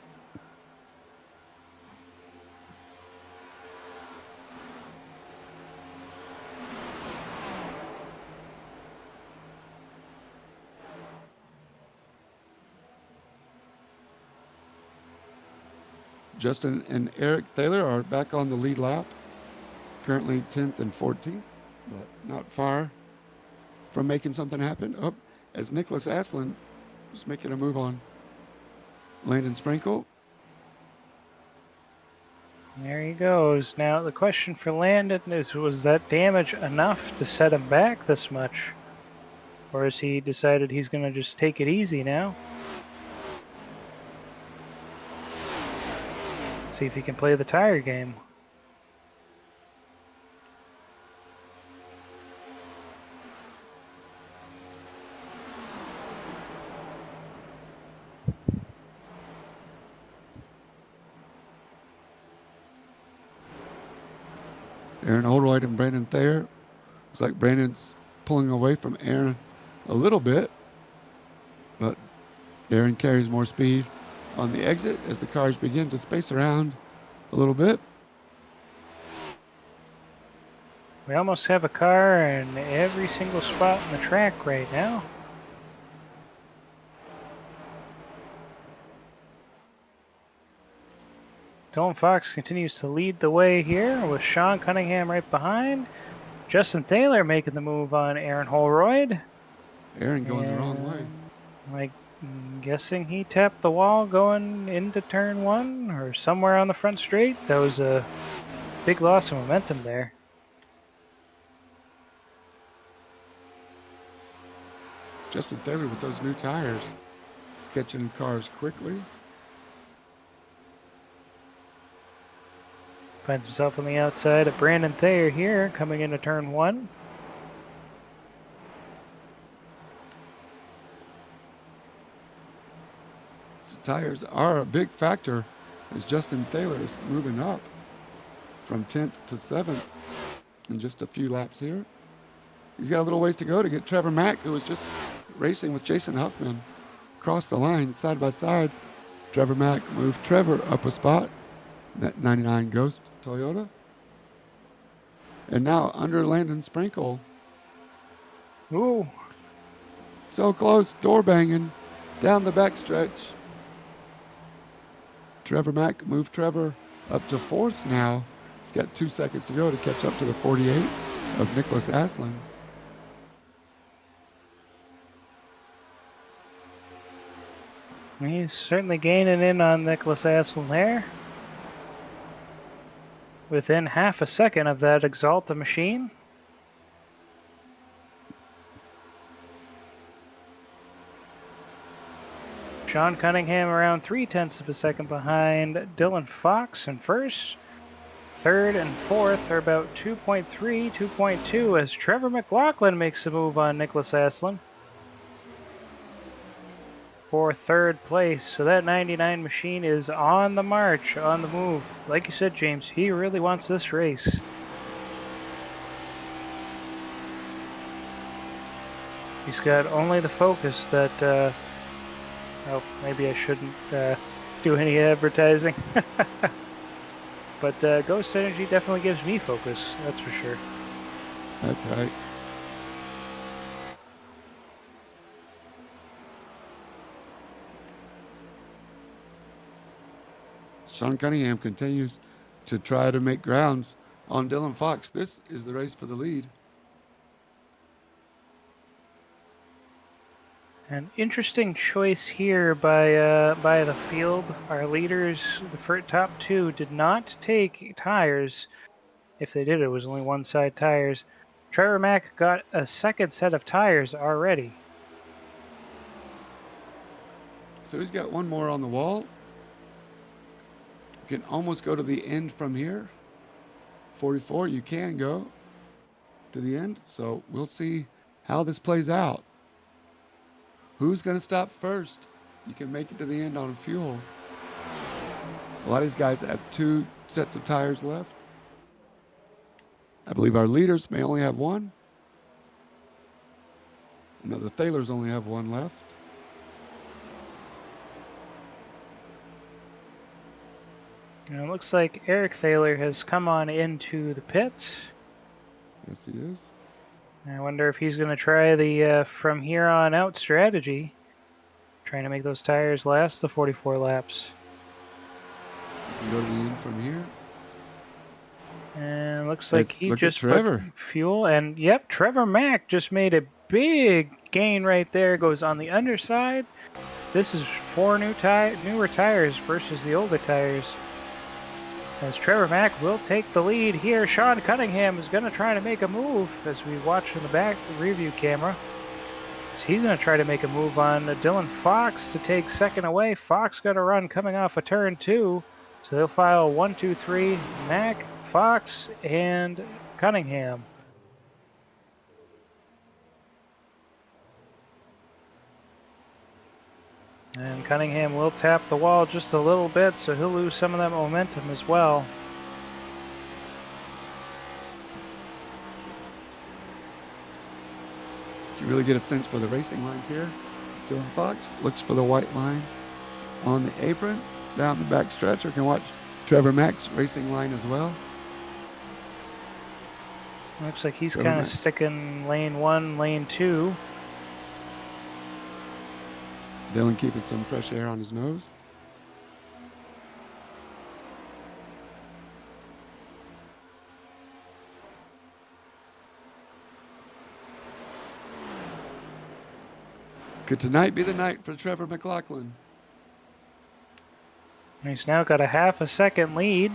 Justin and Eric Thaler are back on the lead lap, currently 10th and 14th, but not far from making something happen. Up as Nicholas Aslan is making a move on Landon Sprinkle. There he goes. Now the question for Landon is, was that damage enough to set him back this much? Or has he decided he's going to just take it easy now? See if he can play the tire game. Aaron Oldroyd and Brandon Thayer. Looks like Brandon's pulling away from Aaron a little bit, but Aaron carries more speed on the exit as the cars begin to space around a little bit. We almost have a car in every single spot in the track right now. Dylan Fox continues to lead the way here with Sean Cunningham right behind. Justin Thaler making the move on Aaron Holroyd. Aaron going the wrong way. I'm guessing he tapped the wall going into turn one or somewhere on the front straight. That was a big loss of momentum there. Justin Thaler with those new tires. Sketching cars quickly. Finds himself on the outside of Brandon Thayer here, coming into turn one. So tires are a big factor as Justin Thaler is moving up from 10th to 7th in just a few laps here. He's got a little ways to go to get Trevor Mack, who was just racing with Jason Huffman, across the line side by side. Trevor Mack moved Trevor up a spot. That 99 Ghost Toyota. And now under Landon Sprinkle. Ooh. So close, door banging down the backstretch. Trevor Mack moved Trevor up to 4th now. He's got 2 seconds to go to catch up to the 48 of Nicholas Aslan. He's certainly gaining in on Nicholas Aslan there. Within half a second of that Exalta machine. Sean Cunningham around 0.3 of a second behind Dylan Fox in first. Third and fourth are about 2.3, 2.2 as Trevor McLaughlin makes a move on Nicholas Aslan for third place. So that 99 machine is on the march, on the move. Like you said, James, he really wants this race. He's got only the focus that, well, maybe I shouldn't do any advertising. But Ghost Energy definitely gives me focus, that's for sure. That's right. Sean Cunningham continues to try to make grounds on Dylan Fox. This is the race for the lead. An interesting choice here by the field. Our leaders, the top two, did not take tires. If they did, it was only one side tires. Trevor Mack got a second set of tires already. So he's got one more on the wall. You can almost go to the end from here. 44, you can go to the end. So we'll see how this plays out. Who's going to stop first? You can make it to the end on fuel. A lot of these guys have 2 sets of tires left. I believe our leaders may only have 1. No, the Thaylors only have 1 left. And it looks like Eric Thaler has come on into the pits. Yes, he is. I wonder if he's going to try the from here on out strategy, trying to make those tires last the 44 laps. You can go to the end from here. And looks like he Look at just put Trevor. fuel. And yep, Trevor Mack just made a big gain right there. Goes on the underside. This is 4 newer tires versus the older tires. As Trevor Mack will take the lead here. Sean Cunningham is going to try to make a move as we watch in the back review camera. So he's going to try to make a move on Dylan Fox to take second away. Fox got a run coming off of turn 2. So they'll file 1, 2, 3. Mack, Fox, and Cunningham. And Cunningham will tap the wall just a little bit, so he'll lose some of that momentum as well. You really get a sense for the racing lines here. Dylan Fox looks for the white line on the apron. Down the back stretch, you can watch Trevor Mack's racing line as well. Looks like he's Trevor kind of Mack. sticking lane 1, lane 2. Dylan keeping some fresh air on his nose. Could tonight be the night for Trevor McLaughlin? He's now got a half a second lead,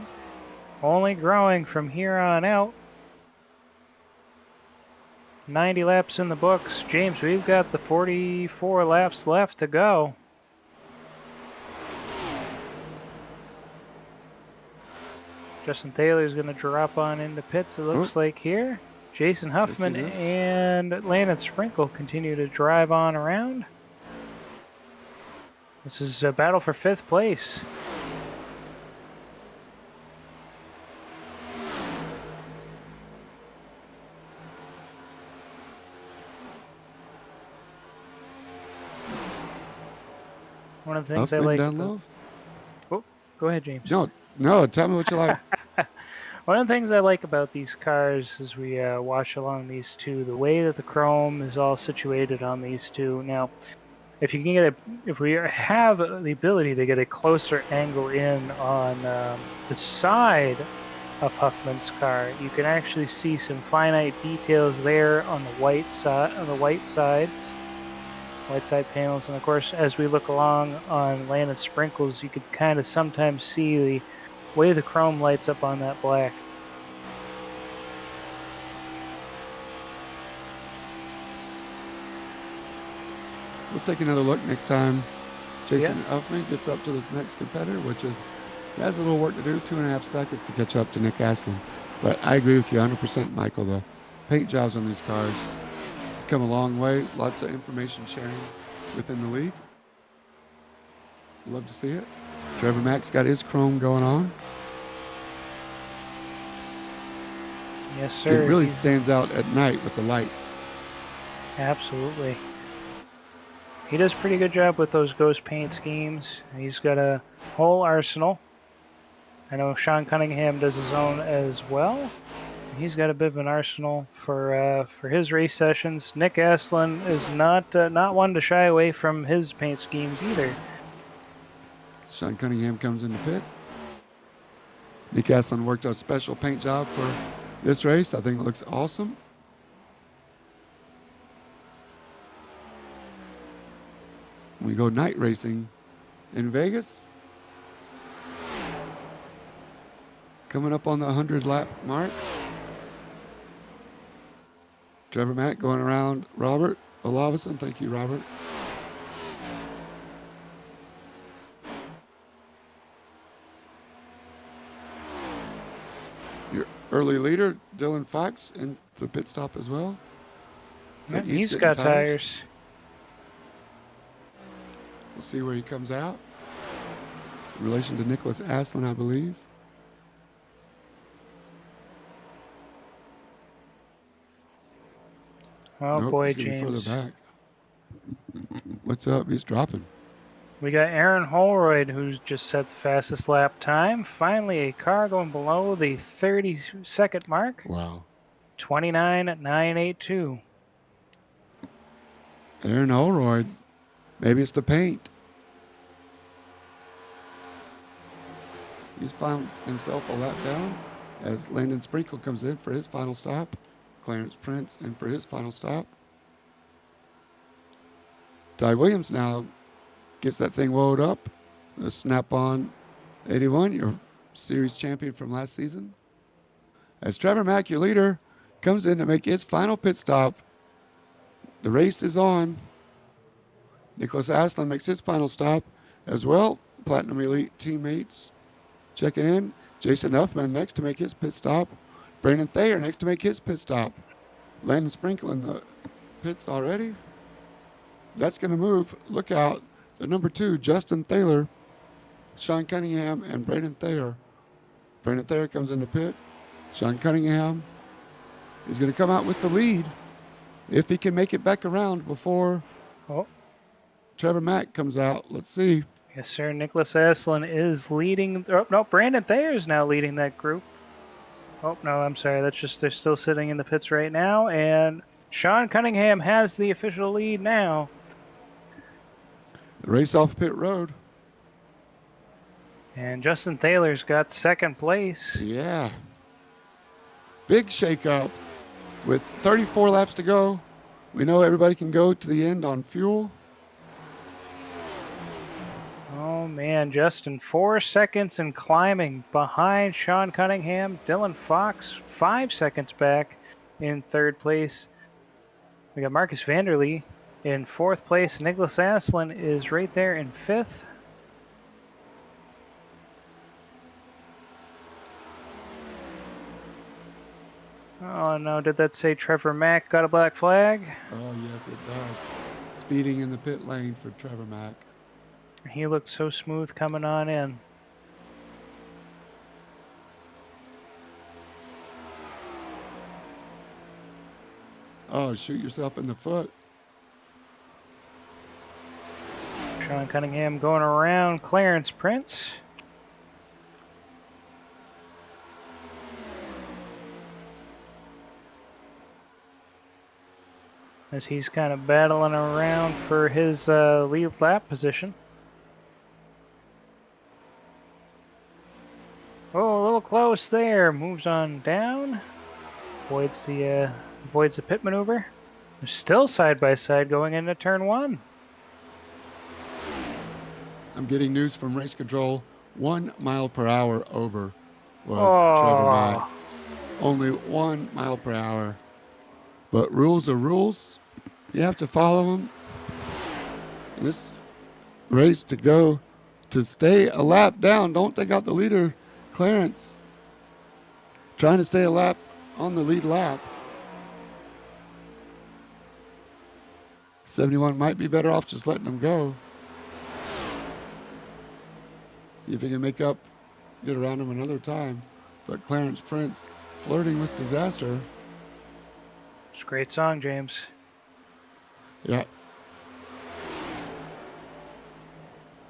only growing from here on out. 90 laps in the books. James, we've got the 44 laps left to go. Justin Taylor is going to drop on into pits, it looks like here. Jason Huffman Yes, he is. and Landon Sprinkle continue to drive on around. This is a battle for 5th place. One of the things I Huffman like. down low? Oh, go ahead, James. No, tell me what you like. One of the things I like about these cars as we watch along these two, the way that the chrome is all situated on these two. Now, if you can get if we have the ability to get a closer angle in on the side of Huffman's car, you can actually see some finite details there on the white side, on the white side panels, and of course, as we look along on Landon Sprinkles, you could kind of sometimes see the way the chrome lights up on that black. We'll take another look next time Jason Yeah. Huffman gets up to this next competitor, which is, he has a little work to do, 2.5 seconds to catch up to Nick Aslan. But I agree with you 100%, Michael. The paint jobs on these cars have come a long way. Lots of information sharing within the league. Love to see it. Trevor Mack's got his chrome going on. Yes, sir. It really stands out at night with the lights. Absolutely. He does a pretty good job with those ghost paint schemes. He's got a whole arsenal. I know Sean Cunningham does his own as well. He's got a bit of an arsenal for his race sessions. Nick Aslan is not one to shy away from his paint schemes either. Sean Cunningham comes in the pit. Nick Aslan worked a special paint job for this race. I think it looks awesome. We go night racing in Vegas. Coming up on the 100 lap mark. Trevor Mack going around Robert Olavison. Thank you, Robert. Your early leader, Dylan Fox, in the pit stop as well. Yeah, So he's getting got tires. We'll see where he comes out. In relation to Nicholas Aslan, I believe. Oh Nope, boy, he's gonna be James. further back. What's up? He's dropping. We got Aaron Holroyd, who's just set the fastest lap time. Finally, a car going below the 30-second mark. Wow. 29.982. Aaron Holroyd. Maybe it's the paint. He's found himself a lap down as Landon Sprinkle comes in for his final stop. Clarence Prince in for his final stop. Ty Williams now gets that thing wound up. The Snap-on 81, your series champion from last season. As Trevor Mack, your leader, comes in to make his final pit stop. The race is on. Nicholas Aslan makes his final stop as well. Platinum Elite teammates checking in. Jason Huffman next to make his pit stop. Brandon Thayer next to make his pit stop. Landon Sprinkle in the pits already. That's going to move. Look out. The number 2, Justin Thaler, Sean Cunningham, and Brandon Thayer. Brandon Thayer comes in the pit. Sean Cunningham is going to come out with the lead if he can make it back around before Trevor Mack comes out. Let's see. Yes, sir. Nicholas Aslan is leading. Oh, no, Brandon Thayer is now leading that group. Oh, no, I'm sorry. That's just they're still sitting in the pits right now. And Sean Cunningham has the official lead now. The race off pit road. And Justin Thaler's got second place. Yeah. Big shakeup with 34 laps to go. We know everybody can go to the end on fuel. Oh, man. Justin, 4 seconds and climbing behind Sean Cunningham. Dylan Fox, 5 seconds back in third place. We got Marcus Vanderlee in fourth place. Nicholas Aslan is right there in fifth. Oh, no. Did that say Trevor Mack got a black flag? Oh, yes, it does. Speeding in the pit lane for Trevor Mack. He looked so smooth coming on in. Oh, shoot yourself in the foot. Sean Cunningham going around Clarence Prince. As he's kind of battling around for his lead lap position. Oh, a little close there. Moves on down. Avoids the pit maneuver. They're still side by side going into turn 1. I'm getting news from race control. 1 mile per hour over was Trevor Mack. Only 1 mile per hour. But rules are rules. You have to follow them. This race to stay a lap down. Don't take out the leader, Clarence. Trying to stay a lap on the lead lap. 71 might be better off just letting him go. See if he can get around him another time. But Clarence Prince flirting with disaster. It's a great song, James. Yeah.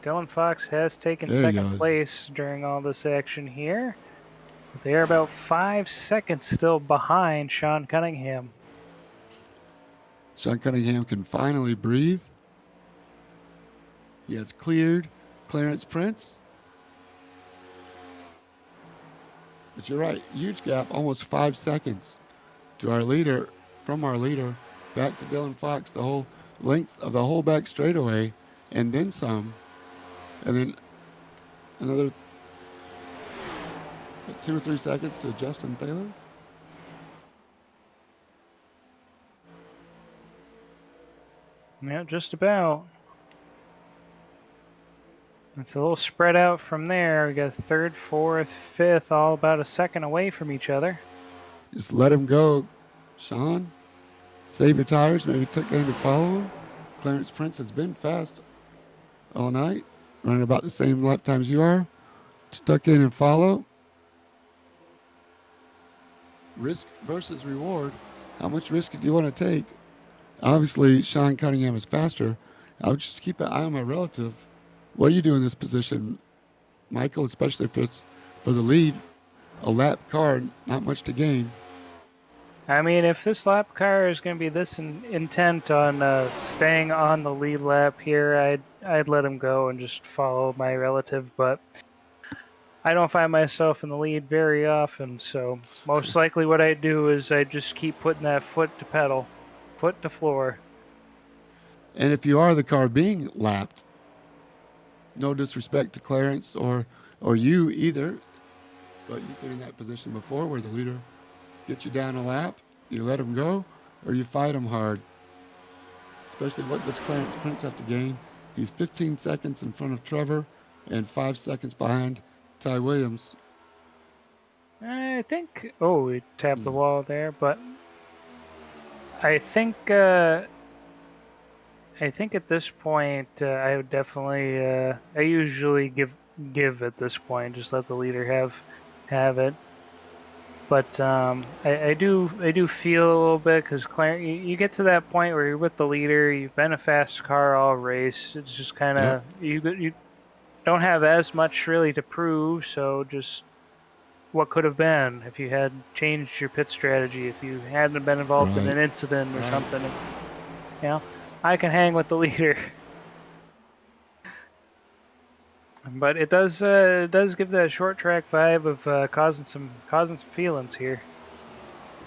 Dylan Fox has taken second place during all this action here. They are about 5 seconds still behind Sean Cunningham. Sean Cunningham can finally breathe. He has cleared Clarence Prince. But you're right, huge gap, almost 5 seconds to our leader, from our leader back to Dylan Fox, the whole length of the whole back straightaway, and then some. And then another 2 or 3 seconds to Justin Thaler. Yeah, just about. It's a little spread out from there. We got third, fourth, fifth, all about a second away from each other. Just let him go, Sean. Save your tires. Maybe take aim to follow him. Clarence Prince has been fast all night, running about the same lap times you are. Stuck in and follow. Risk versus reward. How much risk do you want to take? Obviously, Sean Cunningham is faster. I would just keep an eye on my relative. What do you do in this position, Michael, especially if it's for the lead? A lap car, not much to gain. I mean, if this lap car is going to be this intent on staying on the lead lap here, I'd let him go and just follow my relative. But I don't find myself in the lead very often, so most likely what I do is I just keep putting that foot to pedal, foot to floor. And if you are the car being lapped, no disrespect to Clarence or you either, but you've been in that position before where the leader gets you down a lap, you let him go, or you fight him hard. Especially what does Clarence Prince have to gain? He's 15 seconds in front of Trevor and 5 seconds behind Ty Williams. I think... Oh, we tapped the wall there, but... I think at this point, I would definitely... I usually give at this point, just let the leader have it. But I do feel a little bit because you get to that point where you're with the leader, you've been a fast car all race. It's just kind of you don't have as much really to prove. So just what could have been if you had changed your pit strategy, if you hadn't been involved in an incident or something. You know, I can hang with the leader. But it does give that short track vibe of causing some feelings here.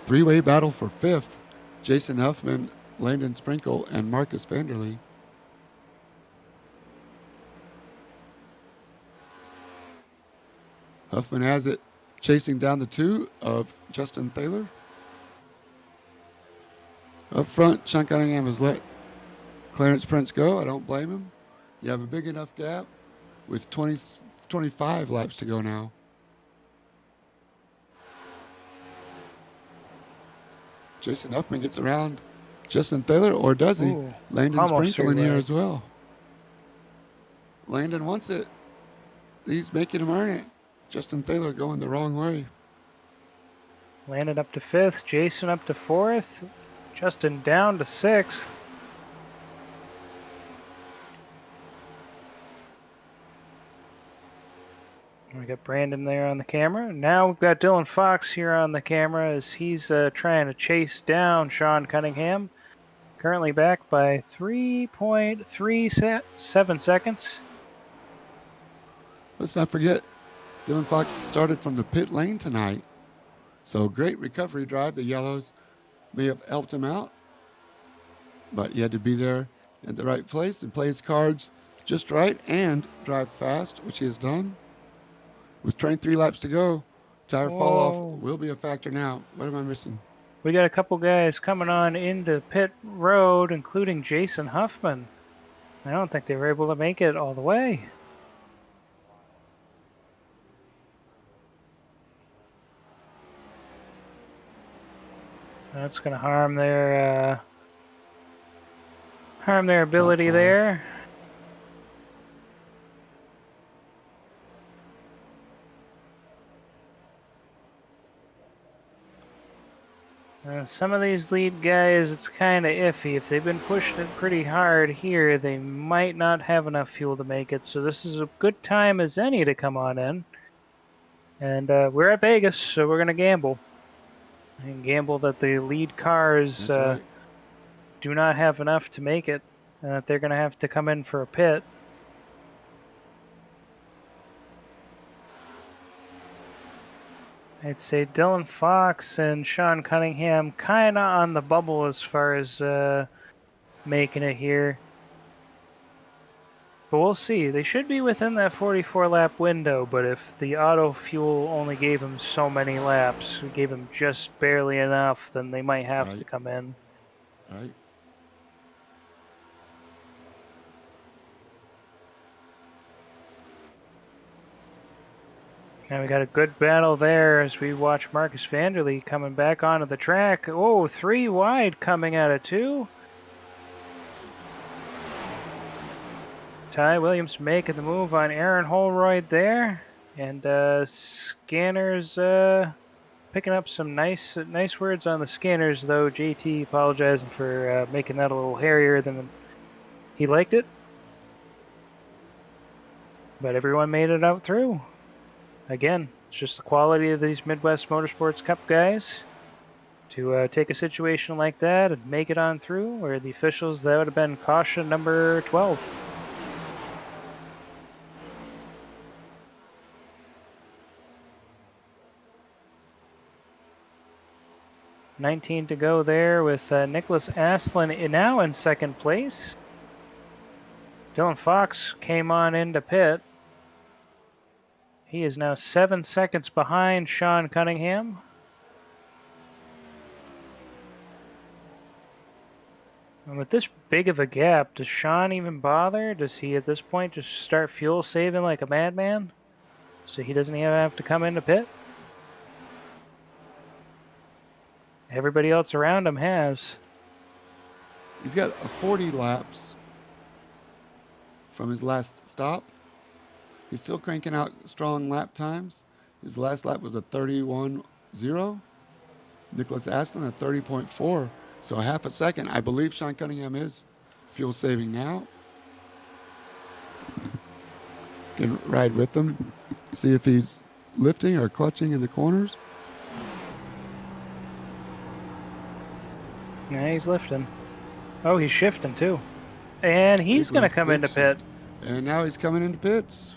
Three-way battle for fifth. Jason Huffman, Landon Sprinkle, and Marcus Vanderlee. Huffman has it, chasing down the two of Justin Thaler. Up front, Sean Cunningham has let Clarence Prince go. I don't blame him. You have a big enough gap with 25 laps to go now. Jason Huffman gets around Justin Thaler, or does he? Ooh, Landon Sprinkle in here as well. Landon wants it. He's making him earn it. Justin Thaler going the wrong way. Landon up to fifth, Jason up to fourth, Justin down to sixth. We got Brandon there on the camera. Now we've got Dylan Fox here on the camera as he's trying to chase down Sean Cunningham. Currently back by 3.37 seconds. Let's not forget, Dylan Fox started from the pit lane tonight. So great recovery drive. The yellows may have helped him out. But he had to be there at the right place and play his cards just right and drive fast, which he has done. With 23 laps to go, tire fall off will be a factor now. What am I missing? We got a couple guys coming on into pit road, including Jason Huffman. I don't think they were able to make it all the way. That's going to harm their ability there. Some of these lead guys, it's kind of iffy. If they've been pushing it pretty hard here, they might not have enough fuel to make it. So this is a good time as any to come on in. And we're at Vegas, so we're going to gamble. And gamble that the lead cars do not have enough to make it, and that they're going to have to come in for a pit. I'd say Dylan Fox and Sean Cunningham kind of on the bubble as far as making it here. But we'll see. They should be within that 44-lap window, but if the auto fuel only gave them so many laps, gave them just barely enough, then they might have to come in. Right. And we got a good battle there as we watch Marcus Vanderlee coming back onto the track. Oh, 3 wide coming out of 2. Ty Williams making the move on Aaron Holroyd there. And Scanners picking up some nice words on the Scanners, though. JT apologizing for making that a little hairier than he liked it. But everyone made it out through. Again, it's just the quality of these Midwest Motorsports Cup guys to take a situation like that and make it on through, where the officials, that would have been caution number 12. 19 to go there with Nicholas Aslan now in second place. Dylan Fox came on into pit. He is now 7 seconds behind Sean Cunningham. And with this big of a gap, does Sean even bother? Does he at this point just start fuel saving like a madman so he doesn't even have to come into pit? Everybody else around him has. He's got a 40 laps from his last stop. He's still cranking out strong lap times. His last lap was a 31.0. Nicholas Aslan a 30.4. So a half a second. I believe Sean Cunningham is fuel saving now. Can ride with him. See if he's lifting or clutching in the corners. Yeah, he's lifting. Oh, he's shifting too. And he's going to come into pit. And now he's coming into pits.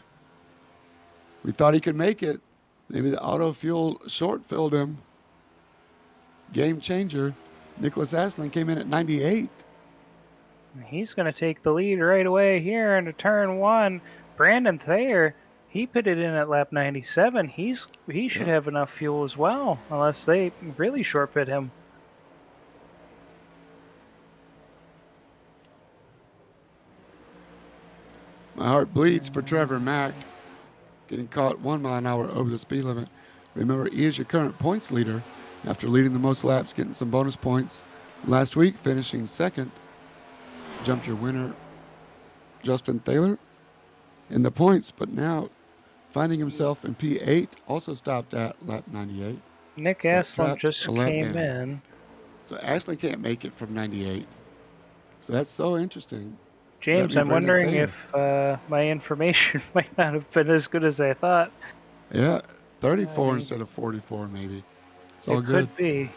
We thought he could make it. Maybe the auto fuel short filled him. Game changer. Nicholas Aslan came in at 98. He's going to take the lead right away here into turn one. Brandon Thayer, he put it in at lap 97. He should have enough fuel as well, unless they really short pit him. My heart bleeds for Trevor Mack, getting caught 1 mile an hour over the speed limit. Remember, he is your current points leader after leading the most laps, getting some bonus points last week, finishing second. Jumped your winner, Justin Thaler, in the points, but now finding himself in P8, also stopped at lap 98. Nick Aslan just came in. So Aslan can't make it from 98. So that's so interesting. James, I'm wondering if my information might not have been as good as I thought. Yeah, 34 instead of 44 maybe. It's all good. It could be.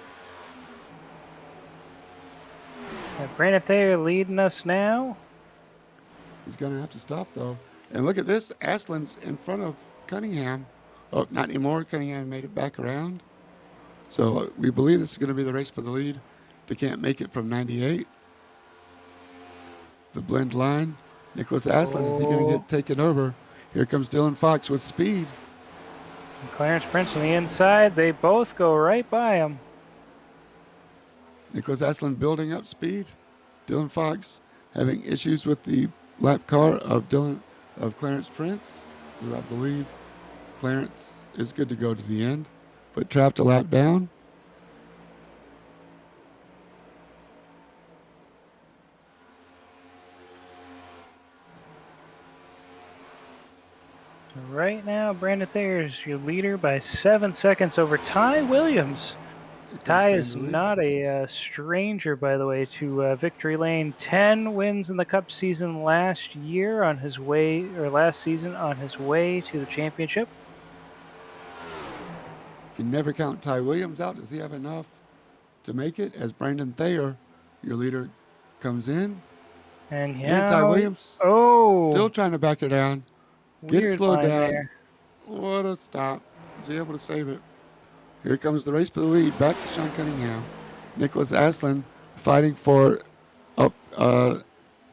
Brandon Thayer leading us now. He's going to have to stop, though. And look at this. Aslan's in front of Cunningham. Oh, not anymore. Cunningham made it back around. So we believe this is going to be the race for the lead. They can't make it from 98. The blend line. Nicholas Aslan, is he going to get taken over? Here comes Dylan Fox with speed. And Clarence Prince on the inside. They both go right by him. Nicholas Aslan building up speed. Dylan Fox having issues with the lap car of Clarence Prince, who I believe Clarence is good to go to the end, but trapped a lap down. Right now, Brandon Thayer is your leader by 7 seconds over Ty Williams. Ty is not a stranger, by the way, to victory lane. 10 wins in the Cup season last season on his way to the championship. You can never count Ty Williams out. Does he have enough to make it? As Brandon Thayer, your leader, comes in. And Ty Williams still trying to back it down. Get it slowed down. There. What a stop. Is he able to save it? Here comes the race for the lead. Back to Sean Cunningham. Nicholas Aslan fighting for a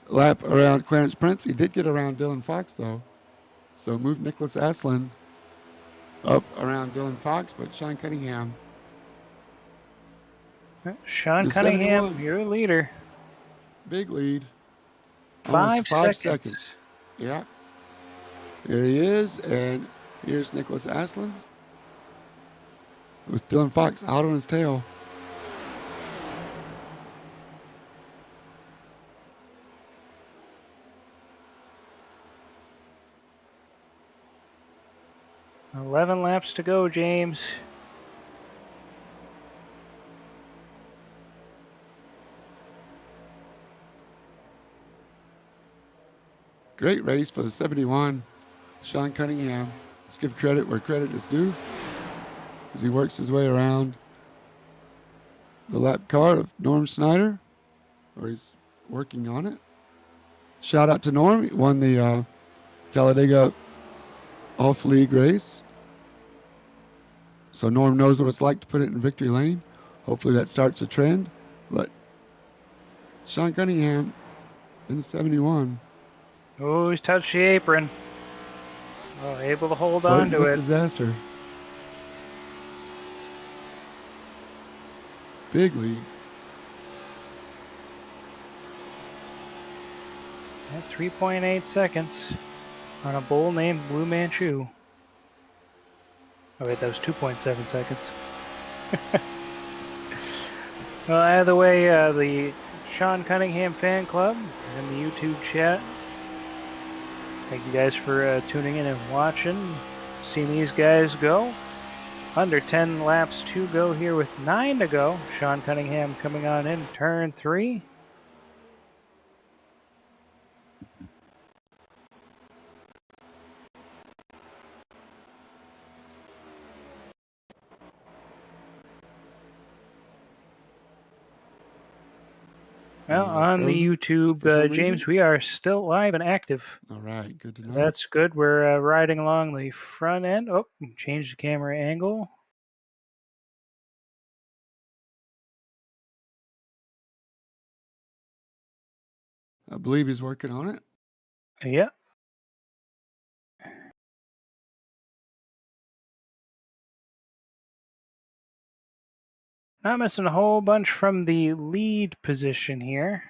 lap around Clarence Prince. He did get around Dylan Fox, though. So move Nicholas Aslan up around Dylan Fox, but Sean Cunningham. Sean Cunningham, your leader. Big lead. 5 seconds. Yeah. There he is, and here's Nicholas Aslan with Dylan Fox out on his tail. 11 laps to go, James. Great race for the 71. Sean Cunningham. Let's give credit where credit is due as he works his way around the lap car of Norm Snyder, or he's working on it. Shout out to Norm. He won the Talladega off-league race. So Norm knows what it's like to put it in victory lane. Hopefully that starts a trend. But Sean Cunningham in the 71. Oh, he's touched the apron. Oh, able to hold on Flirting to with it. disaster. Big lead. At 3.8 seconds on a bull named Blue Manchu. Oh wait, that was 2.7 seconds. Well, either way, the Sean Cunningham fan club and the YouTube chat. Thank you guys for tuning in and watching. Seeing these guys go. Under 10 laps to go here with 9 to go. Sean Cunningham coming on in turn 3. Well, on the YouTube, James, we are still live and active. All right, good to know. That's good. We're riding along the front end. Oh, change the camera angle. I believe he's working on it. Yeah. Not missing a whole bunch from the lead position here.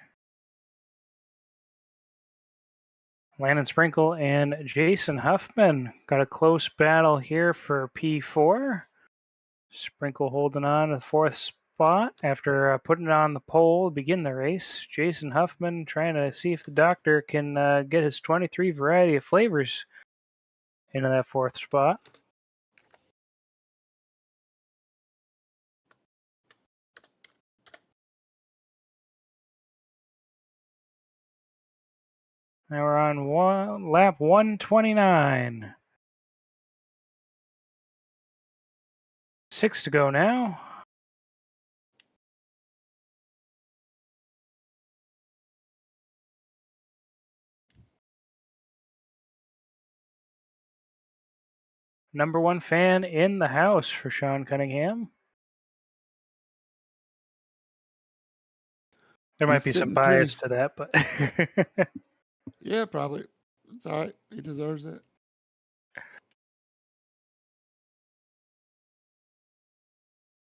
Landon Sprinkle and Jason Huffman got a close battle here for P4. Sprinkle holding on to the 4th spot after putting it on the pole to begin the race. Jason Huffman trying to see if the doctor can get his 23 variety of flavors into that 4th spot. Now we're on lap 129. 6 to go now. Number 1 fan in the house for Sean Cunningham. There might be some bias to that, but yeah, probably. It's all right. He deserves it.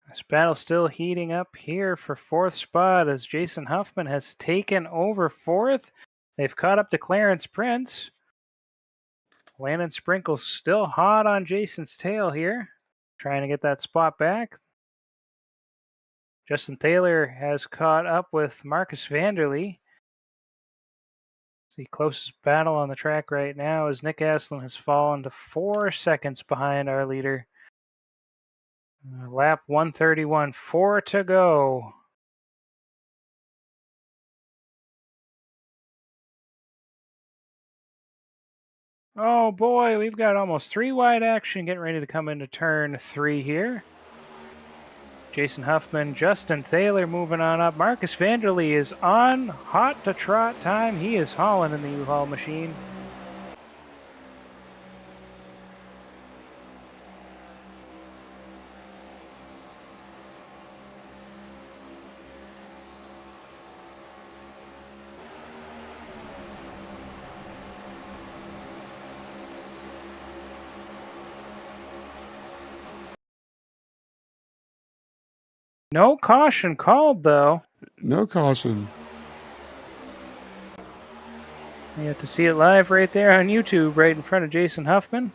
This battle still heating up here for 4th spot as Jason Huffman has taken over 4th. They've caught up to Clarence Prince. Landon Sprinkle's still hot on Jason's tail here, trying to get that spot back. Justin Taylor has caught up with Marcus Vanderlee. It's the closest battle on the track right now as Nick Aslin has fallen to 4 seconds behind our leader. Lap 131, 4 to go. Oh boy, we've got almost 3 wide action getting ready to come into turn 3 here. Jason Huffman, Justin Thaler moving on up. Marcus Vanderlee is on hot to trot time. He is hauling in the U-Haul machine. No caution called, though. No caution. You have to see it live right there on YouTube, right in front of Jason Huffman.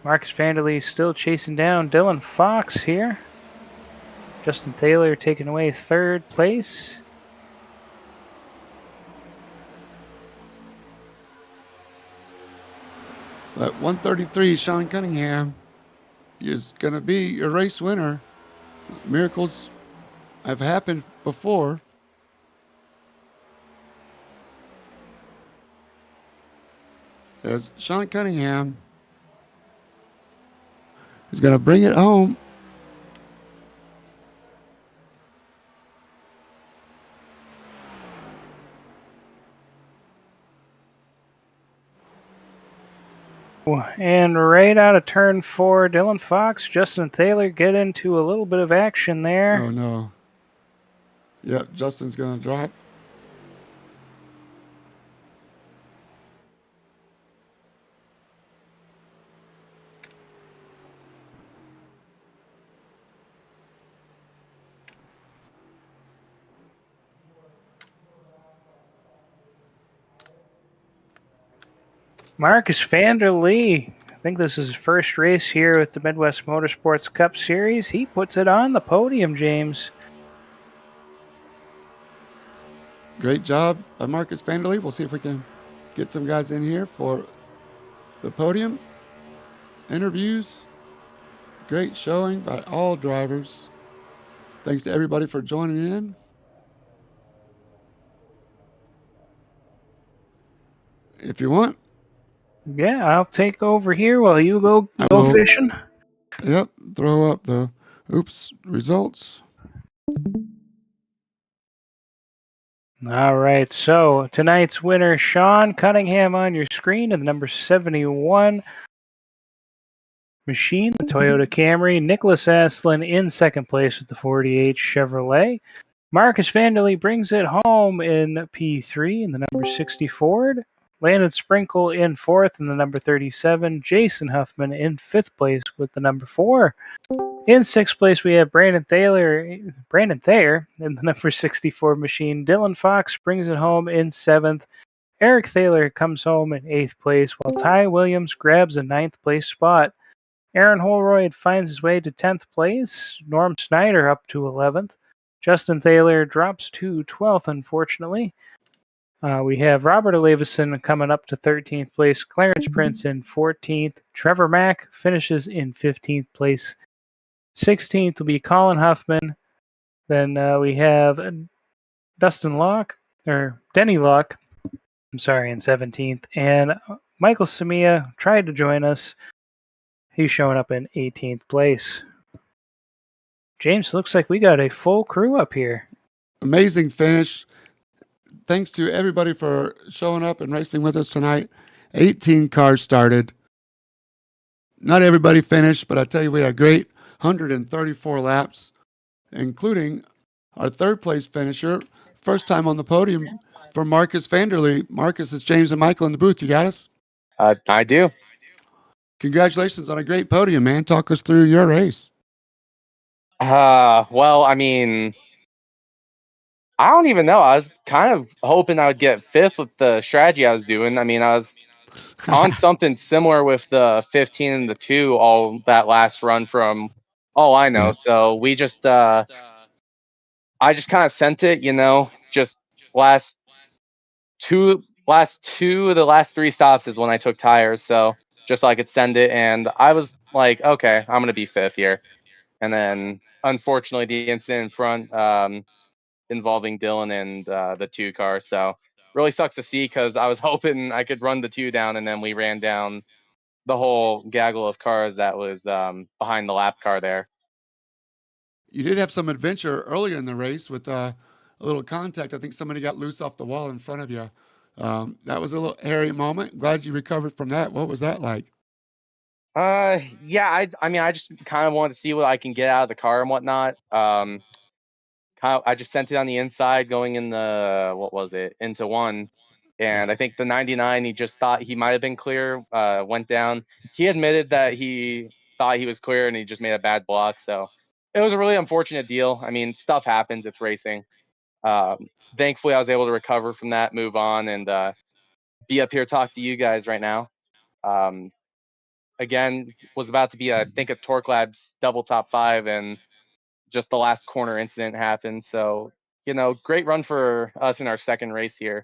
Marcus Vanderlee still chasing down Dylan Fox here. Justin Taylor taking away 3rd place. But 133, Sean Cunningham is going to be your race winner. Miracles have happened before. As Sean Cunningham is going to bring it home. And right out of turn 4, Dylan Fox, Justin Thaler get into a little bit of action there. Oh, no. Yep, Justin's going to drop. Marcus Vanderlee, I think this is his first race here with the Midwest Motorsports Cup Series. He puts it on the podium, James. Great job by Marcus Vanderlee. We'll see if we can get some guys in here for the podium interviews. Great showing by all drivers. Thanks to everybody for joining in. If you want, Yeah, I'll take over here while you go I will. fishing. Yep, throw up the results. All right, so tonight's winner, Sean Cunningham on your screen, and the number 71 machine, the Toyota Camry. Nicholas Aslan in second place with the 48 Chevrolet. Marcus Vanderlee brings it home in P3 in the number 60 Ford. Landon Sprinkle in fourth in the number 37. Jason Huffman in fifth place with the number 4. In sixth place, we have Brandon Thayer in the number 64 machine. Dylan Fox brings it home in seventh. Eric Thaler comes home in eighth place, while Ty Williams grabs a ninth place spot. Aaron Holroyd finds his way to 10th place. Norm Snyder up to 11th. Justin Thaler drops to 12th, unfortunately. We have Robert Olevison coming up to 13th place. Clarence Prince in 14th. Trevor Mack finishes in 15th place. 16th will be Colin Huffman. Then we have Denny Locke, in 17th. And Michael Samia tried to join us. He's showing up in 18th place. James, looks like we got a full crew up here. Amazing finish. Thanks to everybody for showing up and racing with us tonight. 18 cars started. Not everybody finished, but I tell you, we had a great 134 laps, including our third place finisher, first time on the podium for Marcus Vanderlee. Marcus, it's James and Michael in the booth. You got us? I do. Congratulations on a great podium, man. Talk us through your race. Well, I mean, I don't even know. I was kind of hoping I would get fifth with the strategy I was doing. I mean, I was on something similar with the 15 and the 2 all that last run from all I know. Yeah. So we just I just kind of sent it, just last two of the last 3 stops is when I took tires, so just so I could send it, and I was like, okay, I'm gonna be fifth here. And then unfortunately the incident in front involving Dylan and the 2 car. So really sucks to see because I was hoping I could run the 2 down, and then we ran down the whole gaggle of cars that was behind the lap car there. You did have some adventure earlier in the race with a little contact. I think somebody got loose off the wall in front of you. That was a little hairy moment. Glad you recovered from that. What was that like? Yeah, I mean, I just kind of wanted to see what I can get out of the car and whatnot. I just sent it on the inside going in the, what was it, into 1. Yeah. And I think the 99, he just thought he might have been clear, went down. He admitted that he thought he was clear and he just made a bad block. So it was a really unfortunate deal. I mean, stuff happens. It's racing. Thankfully, I was able to recover from that, move on, and be up here talk to you guys right now. Um, Again, was about to be, I think, a Torque Labs double top 5, and just the last corner incident happened. So, great run for us in our second race here.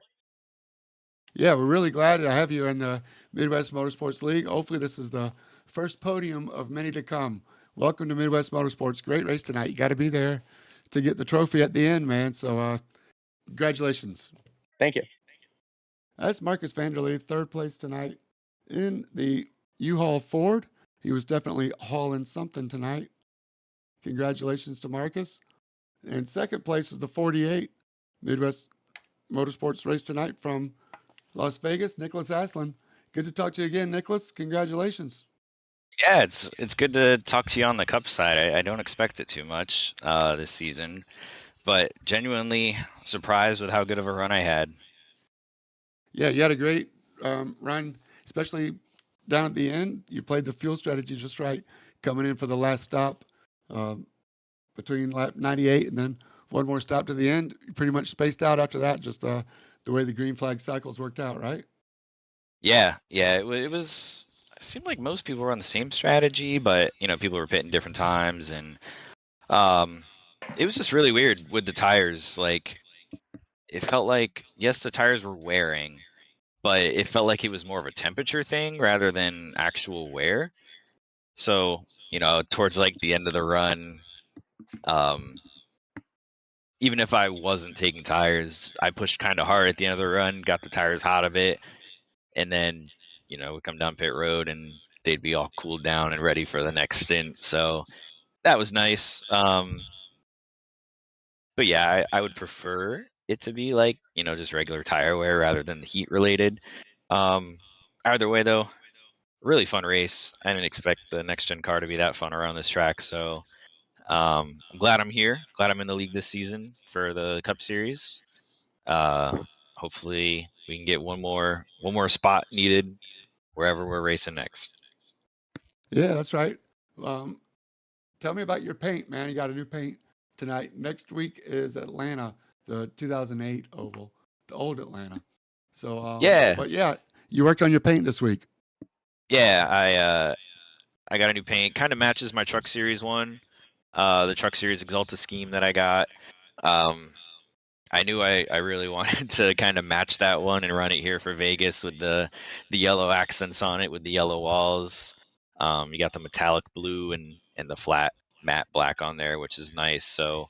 Yeah, we're really glad to have you in the Midwest Motorsports League. Hopefully, this is the first podium of many to come. Welcome to Midwest Motorsports. Great race tonight. You got to be there to get the trophy at the end, man. So, congratulations. Thank you. That's Marcus Vanderlee, third place tonight in the U-Haul Ford. He was definitely hauling something tonight. Congratulations to Marcus. And second place is the 48 Midwest Motorsports race tonight from Las Vegas, Nicholas Aslin. Good to talk to you again, Nicholas. Congratulations. Yeah, it's good to talk to you on the Cup side. I don't expect it too much this season, but genuinely surprised with how good of a run I had. Yeah, you had a great run, especially down at the end. You played the fuel strategy just right, coming in for the last stop between lap 98 and then one more stop to the end. You pretty much spaced out after that, just the way the green flag cycles worked out, right? Yeah, it was. It seemed like most people were on the same strategy, but people were pitting different times, and it was just really weird with the tires. Like, it felt like, yes, the tires were wearing, but it felt like it was more of a temperature thing rather than actual wear. So, towards like the end of the run, um, even if I wasn't taking tires, I pushed kind of hard at the end of the run, got the tires hot a bit, and then, we come down pit road and they'd be all cooled down and ready for the next stint. So that was nice. But yeah, I would prefer it to be like, just regular tire wear rather than heat related. Either way though, really fun race. I didn't expect the next gen car to be that fun around this track. So I'm glad I'm here. Glad I'm in the league this season for the Cup Series. Hopefully we can get one more spot needed wherever we're racing next. Yeah, that's right. Um, Tell me about your paint, man. You got a new paint tonight. Next week is Atlanta, the 2008 Oval, the old Atlanta. So, Yeah, but yeah, you worked on your paint this week. yeah. I got a new paint. Kind of matches my Truck Series one, the Truck Series Exalta scheme that I got. Um, I knew I really wanted to kind of match that one and run it here for Vegas with the yellow accents on it with the yellow walls. You got the metallic blue and the flat matte black on there, which is nice. So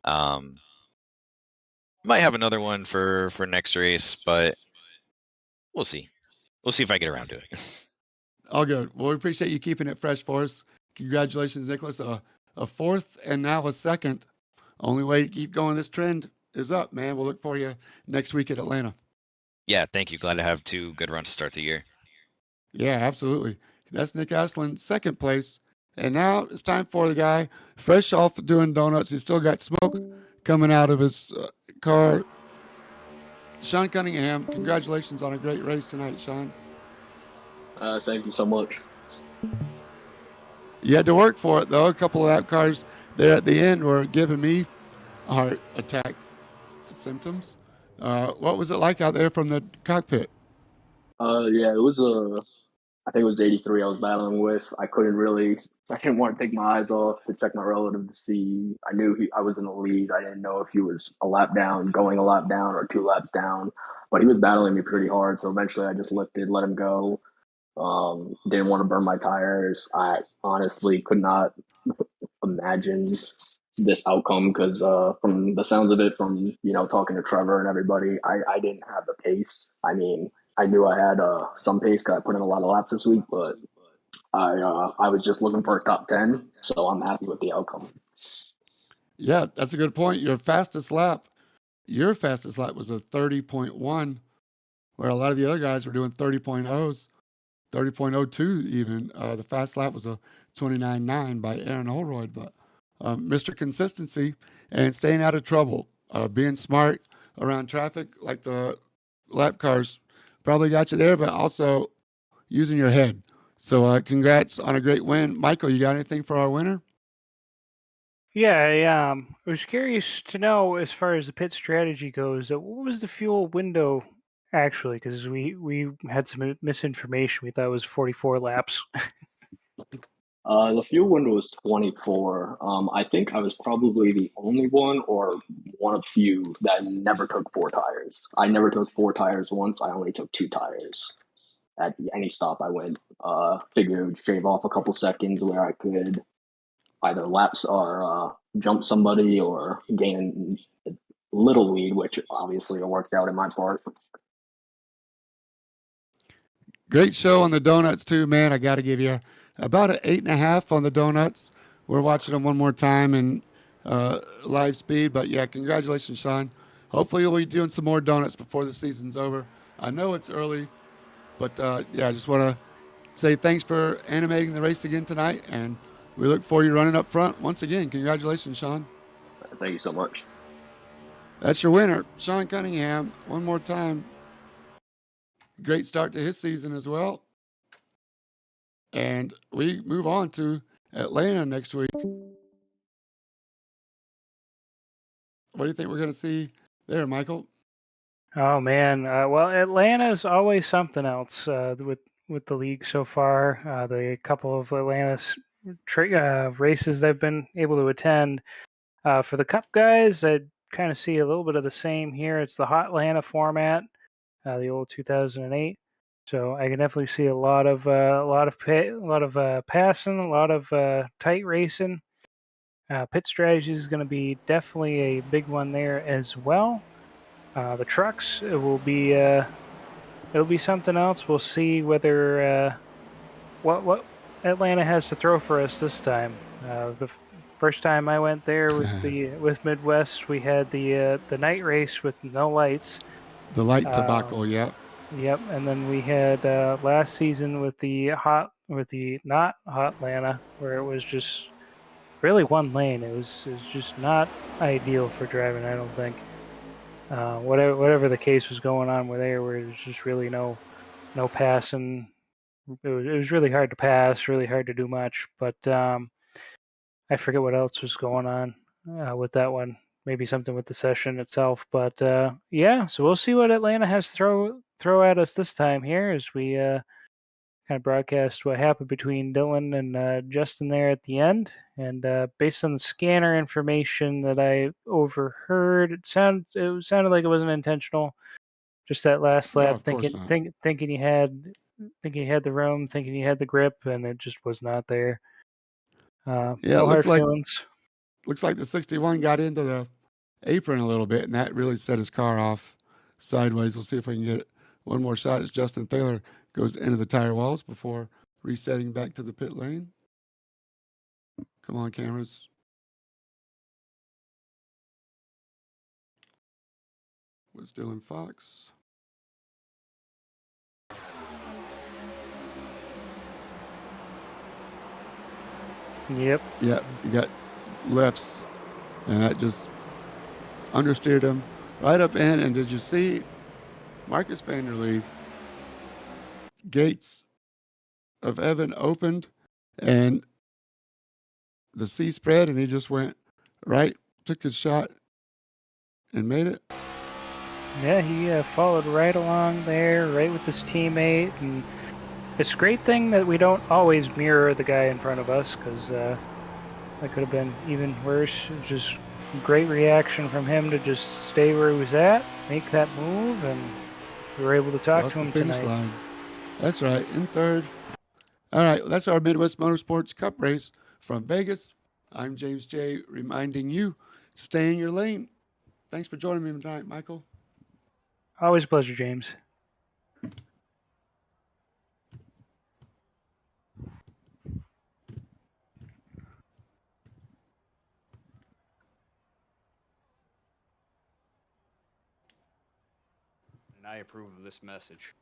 um, might have another one for next race, but we'll see. We'll see if I get around to it. All good. Well, we appreciate you keeping it fresh for us. Congratulations, Nicholas. A fourth and now a second. Only way to keep going this trend is up, man. We'll look for you next week at Atlanta. Yeah, thank you. Glad to have two good runs to start the year. Yeah, absolutely. That's Nick Aslin, second place. And now it's time for the guy fresh off doing donuts. He's still got smoke coming out of his car. Sean Cunningham, congratulations on a great race tonight, Sean. Thank you so much. You had to work for it, though. A couple of lap cars there at the end were giving me heart attack symptoms. What was it like out there from the cockpit? Yeah, it was I think it was 83 I was battling with. I didn't want to take my eyes off to check my relative to see. I knew I was in the lead. I didn't know if he was a lap down, going a lap down, or 2 laps down, but he was battling me pretty hard. So eventually I just lifted, let him go. Didn't want to burn my tires. I honestly could not imagine this outcome because from the sounds of it, from talking to Trevor and everybody, I didn't have the pace. I mean, I knew I had some pace because I put in a lot of laps this week, but I was just looking for a top 10, so I'm happy with the outcome. Yeah, that's a good point. Your fastest lap was a 30.1, where a lot of the other guys were doing 30.0s, 30.02 even. The fast lap was a 29.9 by Aaron Holroyd. But Mr. Consistency and staying out of trouble, being smart around traffic, like the lap cars probably got you there, but also using your head. So congrats on a great win. Michael, you got anything for our winner? Yeah, I was curious to know as far as the pit strategy goes. What was the fuel window actually? Because we had some misinformation. We thought it was 44 laps. The fuel window was 24. I think I was probably the only one or one of few that never took four tires. I never took four tires once. I only took two tires at any stop I went. Figured it would shave off a couple seconds where I could either lapse or jump somebody or gain a little lead, which obviously it worked out in my part. Great show on the donuts too, man. I got to give you about an 8.5 on the donuts. We're watching them one more time in live speed, but yeah, congratulations, Sean. Hopefully, you'll be doing some more donuts before the season's over. I know it's early, but yeah, I just want to say thanks for animating the race again tonight, and we look forward to you running up front once again. Congratulations, Sean. Thank you so much. That's your winner, Sean Cunningham. One more time. Great start to his season as well. And we move on to Atlanta next week. What do you think we're going to see there, Michael? Oh man, well, Atlanta's always something else with the league so far. The couple of Atlanta's races that I've been able to attend. For the Cup guys, I kind of see a little bit of the same here. It's the Hot Atlanta format, the old 2008. So I can definitely see a lot of passing, a lot of tight racing. Pit strategy is going to be definitely a big one there as well. The trucks, it'll be something else. We'll see whether what Atlanta has to throw for us this time. The first time I went there with Midwest, we had the night race with no lights. The light tobacco, yeah. Yep, and then we had last season with the not hot Atlanta, where it was just really one lane. It was just not ideal for driving. I don't think. Whatever the case was going on with there, where there's just really no passing. It was really hard to pass, really hard to do much. But I forget what else was going on with that one. Maybe something with the session itself. But yeah, so we'll see what Atlanta has to throw at us this time here as we kind of broadcast what happened between Dylan and Justin there at the end. And based on the scanner information that I overheard, it sounded like it wasn't intentional. Just that last No, lap, of course not. thinking you had the room, thinking you had the grip, and it just was not there. Yeah, No it hard feelings. looks like the 61 got into the apron a little bit, and that really set his car off sideways. We'll see if we can get one more shot as Justin Thaler goes into the tire walls before resetting back to the pit lane. Come on, cameras. Was Dylan Fox. Yep. Yeah, you got lefts, and that just understeered him right up in. And did you see Marcus Vanderlee? Gates of Evan opened, and the C spread, and he just went right, took his shot, and made it. Yeah, he followed right along there, right with his teammate, and it's a great thing that we don't always mirror the guy in front of us, because that could have been even worse. Just great reaction from him to just stay where he was at, make that move, and we were able to talk Across to the him finish tonight. line. That's right, in third. All right, that's our Midwest Motorsports Cup race from Vegas. I'm James J. reminding you, stay in your lane. Thanks for joining me tonight, Michael. Always a pleasure, James. And I approve of this message.